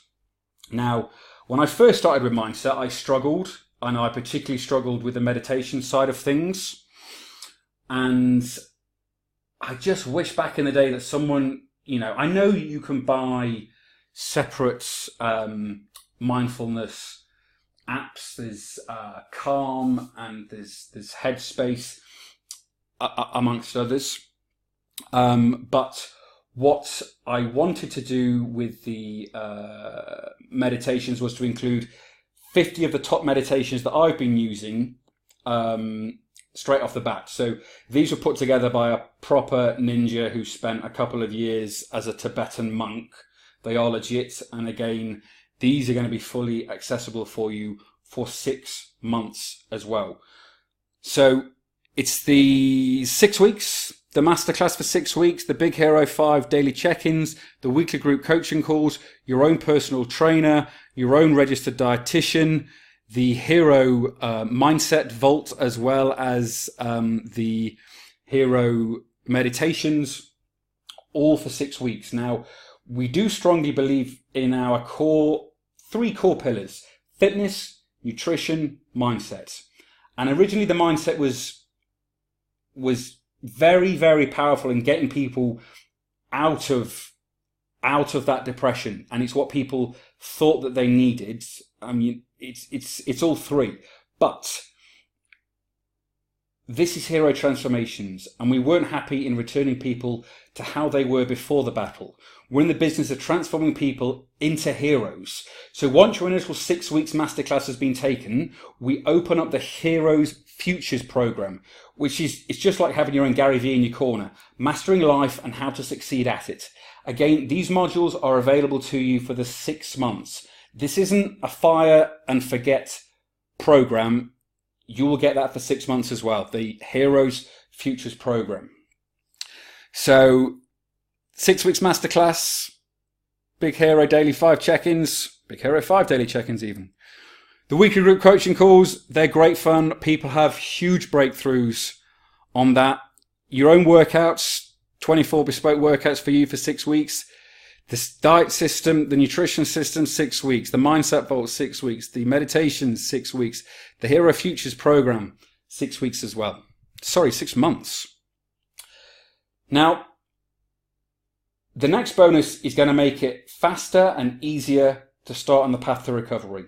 Now, when I first started with Mindset, I struggled, and I particularly struggled with the meditation side of things. And I just wish back in the day that someone, I know you can buy separate mindfulness apps. There's Calm and there's Headspace, amongst others. But what I wanted to do with the meditations was to include 50 of the top meditations that I've been using straight off the bat. So these were put together by a proper ninja who spent a couple of years as a Tibetan monk. They are legit. And again, these are going to be fully accessible for you for 6 months as well. So it's the 6 weeks, the masterclass for 6 weeks, the Big Hero 5 daily check-ins, the weekly group coaching calls, your own personal trainer, your own registered dietitian, the Hero Mindset Vault, as well as the Hero meditations, all for 6 weeks. Now, we do strongly believe in our three core pillars: fitness, nutrition, mindset. And originally the mindset was very, very powerful in getting people out of that depression, and it's what people thought that they needed. I mean, it's all three, but this is hero transformations, and we weren't happy in returning people to how they were before the battle. We're in the business of transforming people into heroes. So once your initial 6 weeks masterclass has been taken, we open up the Heroes Futures program, which is, it's just like having your own Gary Vee in your corner, mastering life and how to succeed at it. Again, these modules are available to you for the 6 months. This isn't a fire and forget program. You will get that for 6 months as well, the Heroes Futures program. So 6 weeks masterclass, Big Hero Daily 5 check-ins, Big Hero 5 daily check-ins even. The weekly group coaching calls, they're great fun. People have huge breakthroughs on that. Your own workouts, 24 bespoke workouts for you for 6 weeks. The diet system, the nutrition system, 6 weeks. The mindset vault, 6 weeks. The meditation, 6 weeks. The Hero Futures program, 6 weeks as well. Sorry, 6 months. Now, the next bonus is going to make it faster and easier to start on the path to recovery.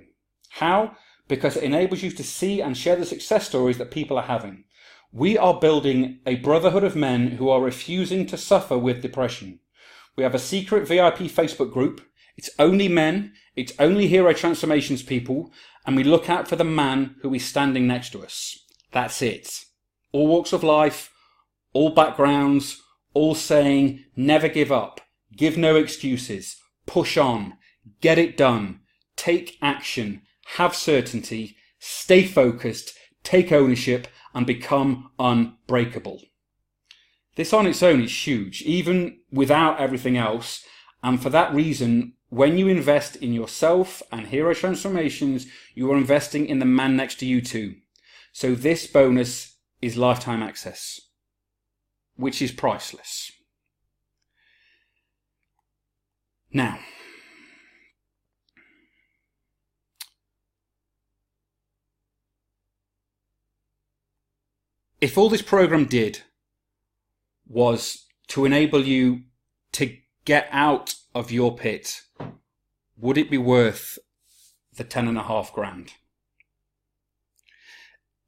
How? Because it enables you to see and share the success stories that people are having. We are building a brotherhood of men who are refusing to suffer with depression. We have a secret VIP Facebook group. It's only men. It's only Hero Transformations people. And we look out for the man who is standing next to us. That's it. All walks of life, all backgrounds, all saying, never give up, give no excuses, push on, get it done, take action, have certainty, stay focused, take ownership, and become unbreakable. This on its own is huge, even without everything else. And for that reason, when you invest in yourself and Hero Transformations, you are investing in the man next to you too. So this bonus is lifetime access, which is priceless. Now, if all this program did was to enable you to get out of your pit, would it be worth the 10.5 grand?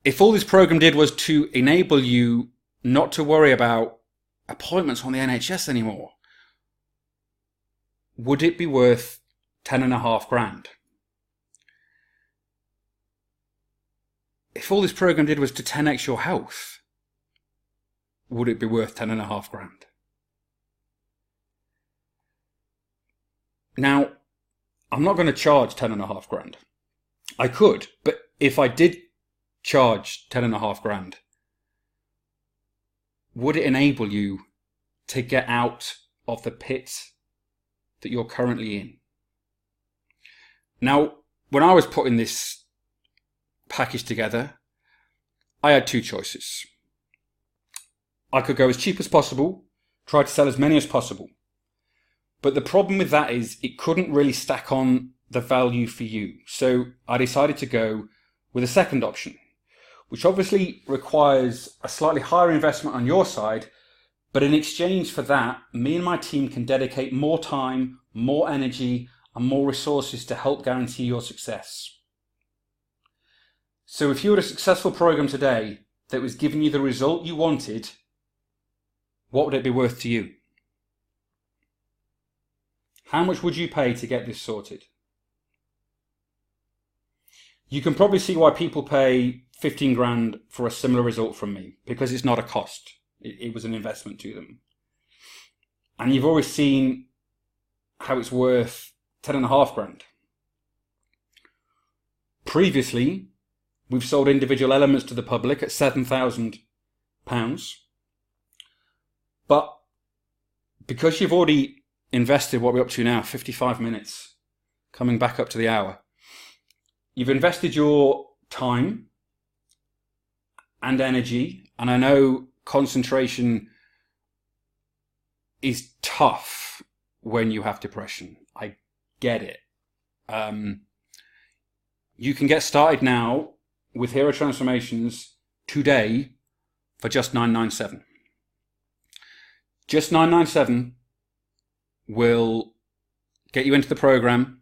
If all this program did was to enable you not to worry about appointments on the NHS anymore, would it be worth 10.5 grand? If all this program did was to 10x your health, would it be worth 10.5 grand? Now, I'm not going to charge 10.5 grand. I could, but if I did charge 10.5 grand, would it enable you to get out of the pit that you're currently in? Now, when I was putting this package together, I had two choices. I could go as cheap as possible, try to sell as many as possible. But the problem with that is it couldn't really stack on the value for you. So I decided to go with a second option, which obviously requires a slightly higher investment on your side. But in exchange for that, me and my team can dedicate more time, more energy, and more resources to help guarantee your success. So if you had a successful program today that was giving you the result you wanted, what would it be worth to you? How much would you pay to get this sorted? You can probably see why people pay 15 grand for a similar result from me, because it's not a cost. It was an investment to them. And you've always seen how it's worth 10.5 grand. Previously, we've sold individual elements to the public at £7,000. But because you've already invested what we're up to now, 55 minutes, coming back up to the hour, you've invested your time and energy, and I know concentration is tough when you have depression. I get it. You can get started now with Hero Transformations today for just $997. Just 997 will get you into the program.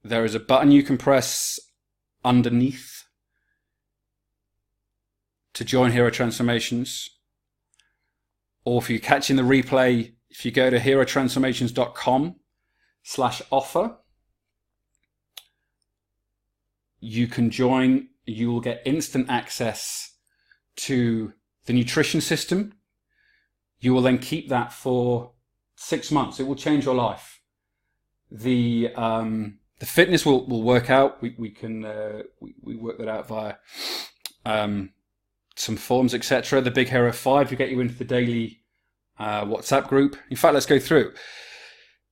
There is a button you can press underneath to join Hero Transformations. Or if you're catching the replay, if you go to herotransformations.com/offer, you can join. You will get instant access to the nutrition system. You will then keep that for 6 months. It will change your life. The fitness will work out. We work that out via some forms, etc. The Big Hero 5 will get you into the daily WhatsApp group. In fact, let's go through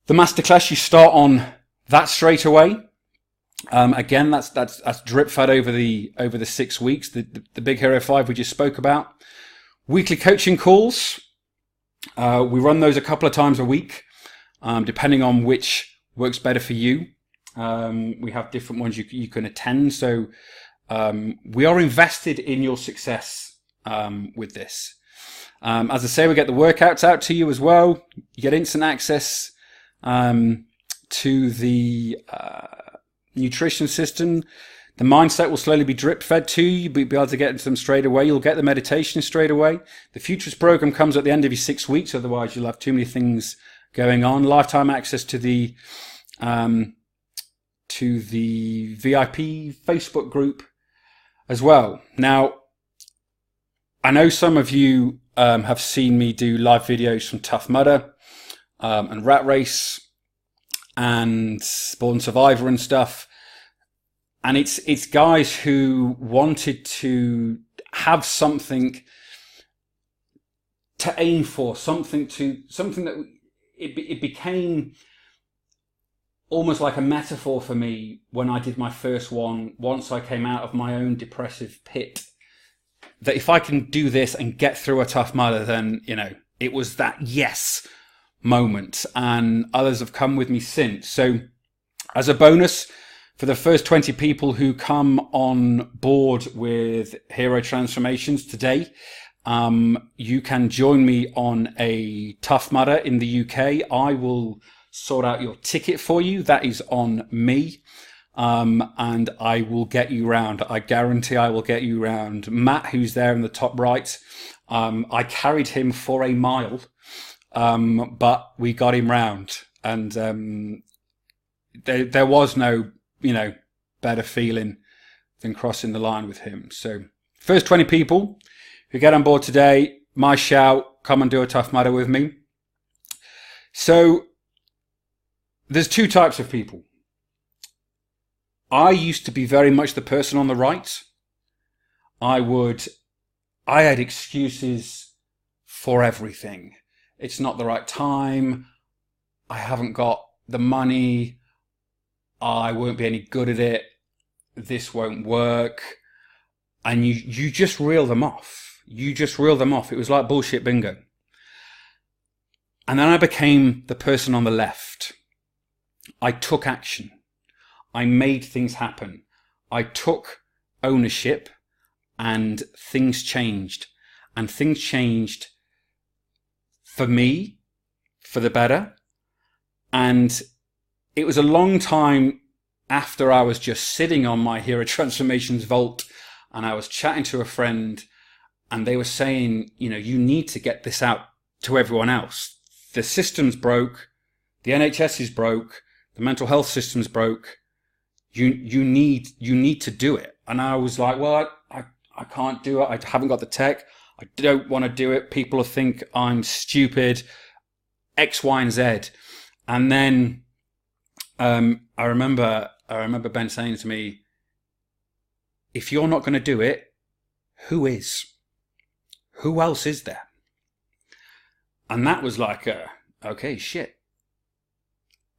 the masterclass. You start on that straight away. Again, that's drip fed over the 6 weeks. The Big Hero 5 we just spoke about. Weekly coaching calls. We run those a couple of times a week, depending on which works better for you. We have different ones you can attend. So we are invested in your success with this. As I say, we get the workouts out to you as well. You get instant access to the nutrition system. The mindset will slowly be drip fed to you. You'll be able to get into them straight away. You'll get the meditation straight away. The Futures program comes at the end of your 6 weeks. Otherwise, you'll have too many things going on. Lifetime access to the VIP Facebook group as well. Now, I know some of you have seen me do live videos from Tough Mudder and Rat Race and Born Survivor and stuff. And it's guys who wanted to have something to aim for, something that it became almost like a metaphor for me when I did my first one. Once I came out of my own depressive pit, that if I can do this and get through a Tough Mudder, then it was that yes moment. And others have come with me since. So as a bonus, for the first 20 people who come on board with Hero Transformations today, you can join me on a Tough Mudder in the UK. I will sort out your ticket for you. That is on me. And I will get you round. I guarantee I will get you round. Matt, who's there in the top right, I carried him for a mile, but we got him round. And there was no better feeling than crossing the line with him. So first 20 people who get on board today, my shout, come and do a Tough Mudder with me. So there's two types of people. I used to be very much the person on the right. I had excuses for everything. It's not the right time. I haven't got the money. I won't be any good at it. This won't work. And you just reel them off. It was like bullshit bingo. And then I became the person on the left. I took action. I made things happen. I took ownership and things changed. And things changed for me, for the better. And it was a long time after I was just sitting on my Hero Transformations vault and I was chatting to a friend and they were saying, you need to get this out to everyone else. The system's broke. The NHS is broke. The mental health system's broke. You need to do it. And I was like, well, I can't do it. I haven't got the tech. I don't want to do it. People will think I'm stupid. X, Y, and Z. And then I remember Ben saying to me, if you're not going to do it, who is? Who else is there? And that was like, okay, shit.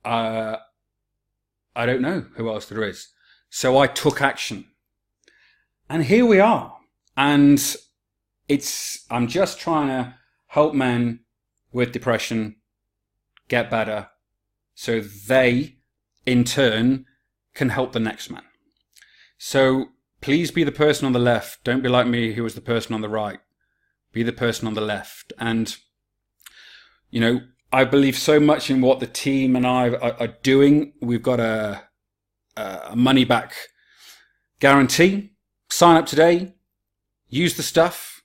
I don't know who else there is. So I took action. And here we are. And I'm just trying to help men with depression get better so they, in turn, can help the next man. So please be the person on the left. Don't be like me who was the person on the right. Be the person on the left. And You know, I believe so much in what the team and I are doing. We've got a money back guarantee. Sign up today, use the stuff,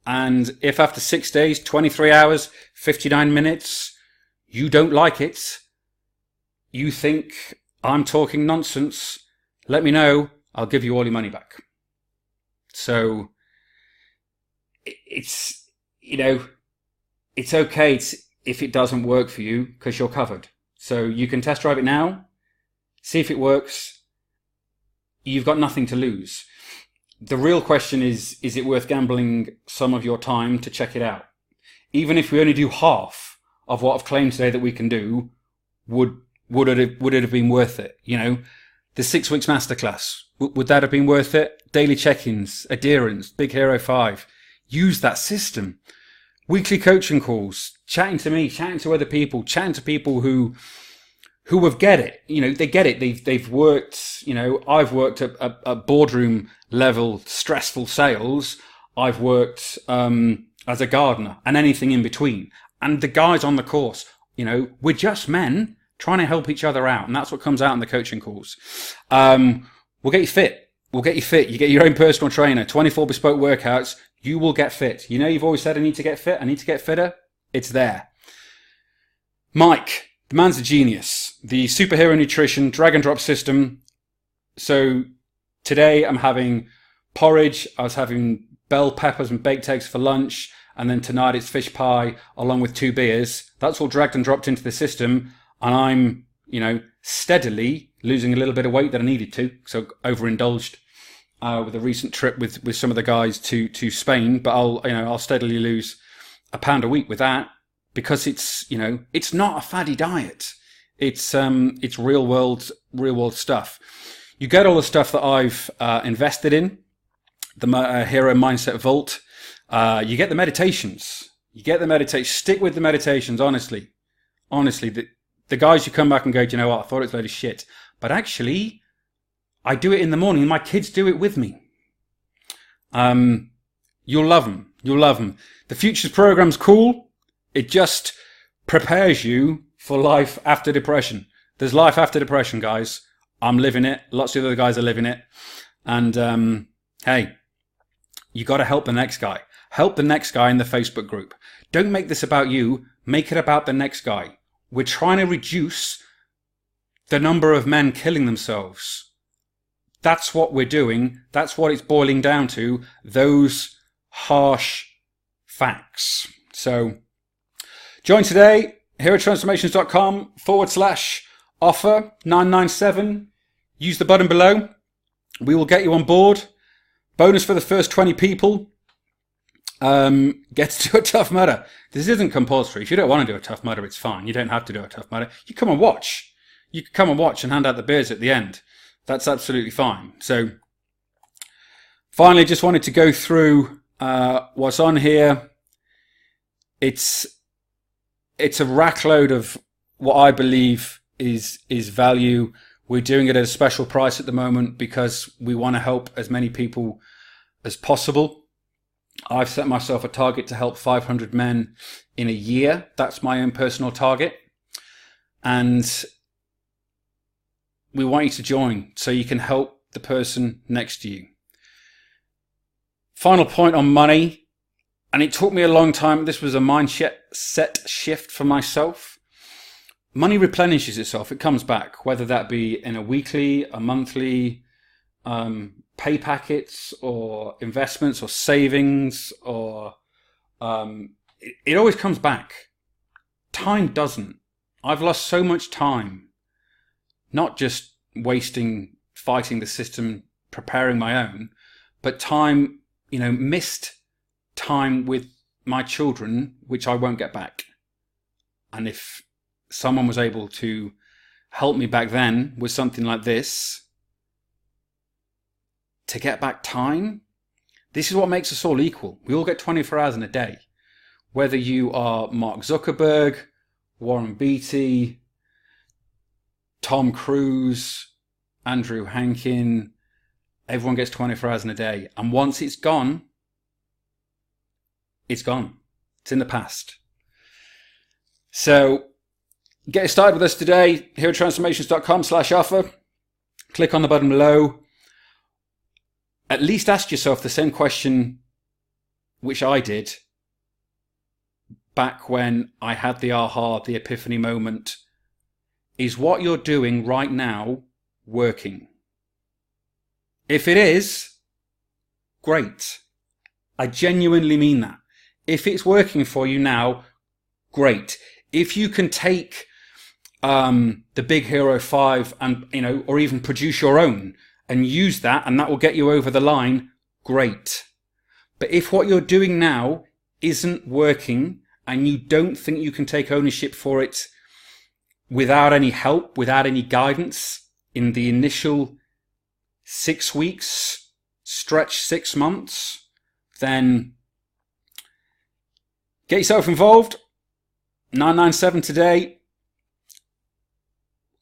and if after 6 days, 23 hours, 59 minutes, you don't like it, you think I'm talking nonsense, let me know. I'll give you all your money back. So it's, it's okay if it doesn't work for you, because you're covered. So you can test drive it now, see if it works. You've got nothing to lose. The real question is it worth gambling some of your time to check it out? Even if we only do half of what I've claimed today that we can do, would it have been worth it? The 6 weeks masterclass, would that have been worth it? Daily check-ins, adherence, Big Hero 5. Use that system. Weekly coaching calls, chatting to me, chatting to other people, chatting to people who have get it. They get it. They've worked, I've worked at boardroom level stressful sales. I've worked as a gardener and anything in between. And the guys on the course, we're just men trying to help each other out. And that's what comes out in the coaching calls. We'll get you fit. We'll get you fit. You get your own personal trainer, 24 bespoke workouts. You will get fit. You've always said, I need to get fit. I need to get fitter. It's there. Mike, the man's a genius. The superhero nutrition drag and drop system. So today I'm having porridge. I was having bell peppers and baked eggs for lunch. And then tonight it's fish pie along with 2 beers. That's all dragged and dropped into the system. And I'm, steadily losing a little bit of weight that I needed to. So overindulged with a recent trip with some of the guys to Spain. But I'll steadily lose a pound a week with that, because it's not a faddy diet. It's real world stuff. You get all the stuff that I've invested in, the Hero Mindset Vault. You get the meditations. Stick with the meditations, honestly. The guys who come back and go, do you know what? I thought it was a load of shit. But actually, I do it in the morning. My kids do it with me. You'll love them. The Futures program's cool. It just prepares you for life after depression. There's life after depression, guys. I'm living it. Lots of other guys are living it. And hey, you got to help the next guy. Help the next guy in the Facebook group. Don't make this about you. Make it about the next guy. We're trying to reduce the number of men killing themselves. That's what we're doing. That's what it's boiling down to. Those harsh facts. So join today, herotransformations.com/offer 997. Use the button below. We will get you on board. Bonus for the first 20 people. Get to do a Tough Mudder. This isn't compulsory. If you don't want to do a Tough Mudder, it's fine. You don't have to do a Tough Mudder. You come and watch. You can come and watch and hand out the beers at the end. That's absolutely fine. So finally, just wanted to go through what's on here. It's a rackload of what I believe is value. We're doing it at a special price at the moment because we want to help as many people as possible. I've set myself a target to help 500 men in a year. That's my own personal target. And we want you to join so you can help the person next to you. Final point on money. And it took me a long time. This was a mindset shift for myself. Money replenishes itself. It comes back, whether that be in a weekly, a monthly, pay packets or investments or savings, or it always comes back. Time doesn't. I've lost so much time, not just wasting fighting the system, preparing my own, but time, missed time with my children, which I won't get back. And if someone was able to help me back then with something like this, to get back time, this is what makes us all equal. We all get 24 hours in a day. Whether you are Mark Zuckerberg, Warren Beatty, Tom Cruise, Andrew Hankin, everyone gets 24 hours in a day. And once it's gone, it's gone. It's in the past. So get started with us today. herotransformations.com/offer. Click on the button below. At least ask yourself the same question which I did back when I had the aha, the epiphany moment. Is what you're doing right now working? If it is, great. I genuinely mean that. If it's working for you now, great. If you can take the Big Hero 5 and, or even produce your own and use that, and that will get you over the line, great. But if what you're doing now isn't working and you don't think you can take ownership for it without any help, without any guidance in the initial 6 weeks, stretch 6 months, then get yourself involved. 997 today.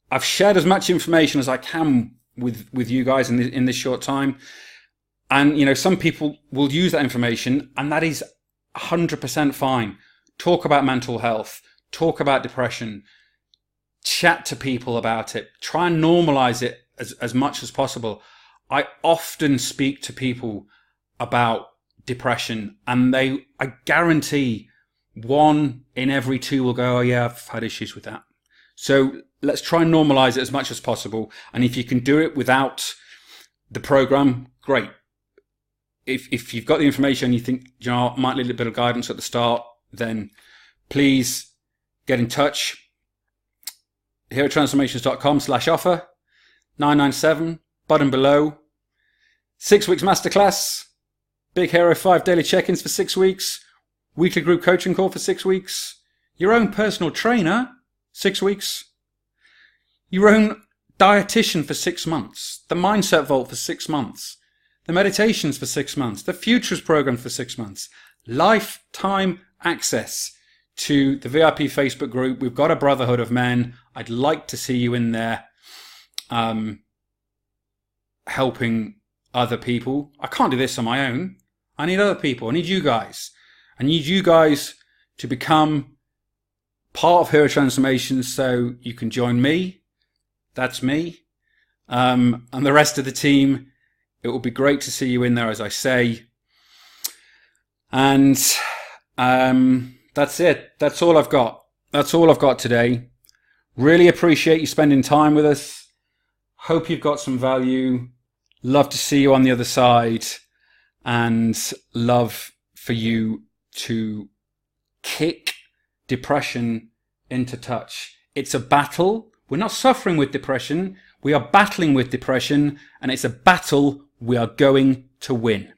I've shared as much information as I can with you guys in this short time. And, some people will use that information, and that is 100% fine. Talk about mental health. Talk about depression. Chat to people about it. Try and normalize it as much as possible. I often speak to people about depression, and I guarantee 1 in every 2 will go, oh yeah, I've had issues with that. So let's try and normalize it as much as possible. And if you can do it without the program, great. If you've got the information and you think, I might need a bit of guidance at the start, then please get in touch. herotransformations.com/offer. 997, button below. 6 weeks masterclass. Big Hero 5 daily check-ins for 6 weeks. Weekly group coaching call for 6 weeks. Your own personal trainer, 6 weeks. Your own dietitian for 6 months. The Mindset Vault for 6 months. The meditations for 6 months. The Futures program for 6 months. Lifetime access to the VIP Facebook group. We've got a brotherhood of men. I'd like to see you in there helping other people. I can't do this on my own. I need other people. I need you guys. I need you guys to become part of Hero Transformations so you can join me. That's me. And the rest of the team. It will be great to see you in there, as I say. And that's it. That's all I've got. That's all I've got today. Really appreciate you spending time with us. Hope you've got some value. Love to see you on the other side. And love for you to kick depression into touch. It's a battle. We're not suffering with depression. We are battling with depression, and it's a battle we are going to win.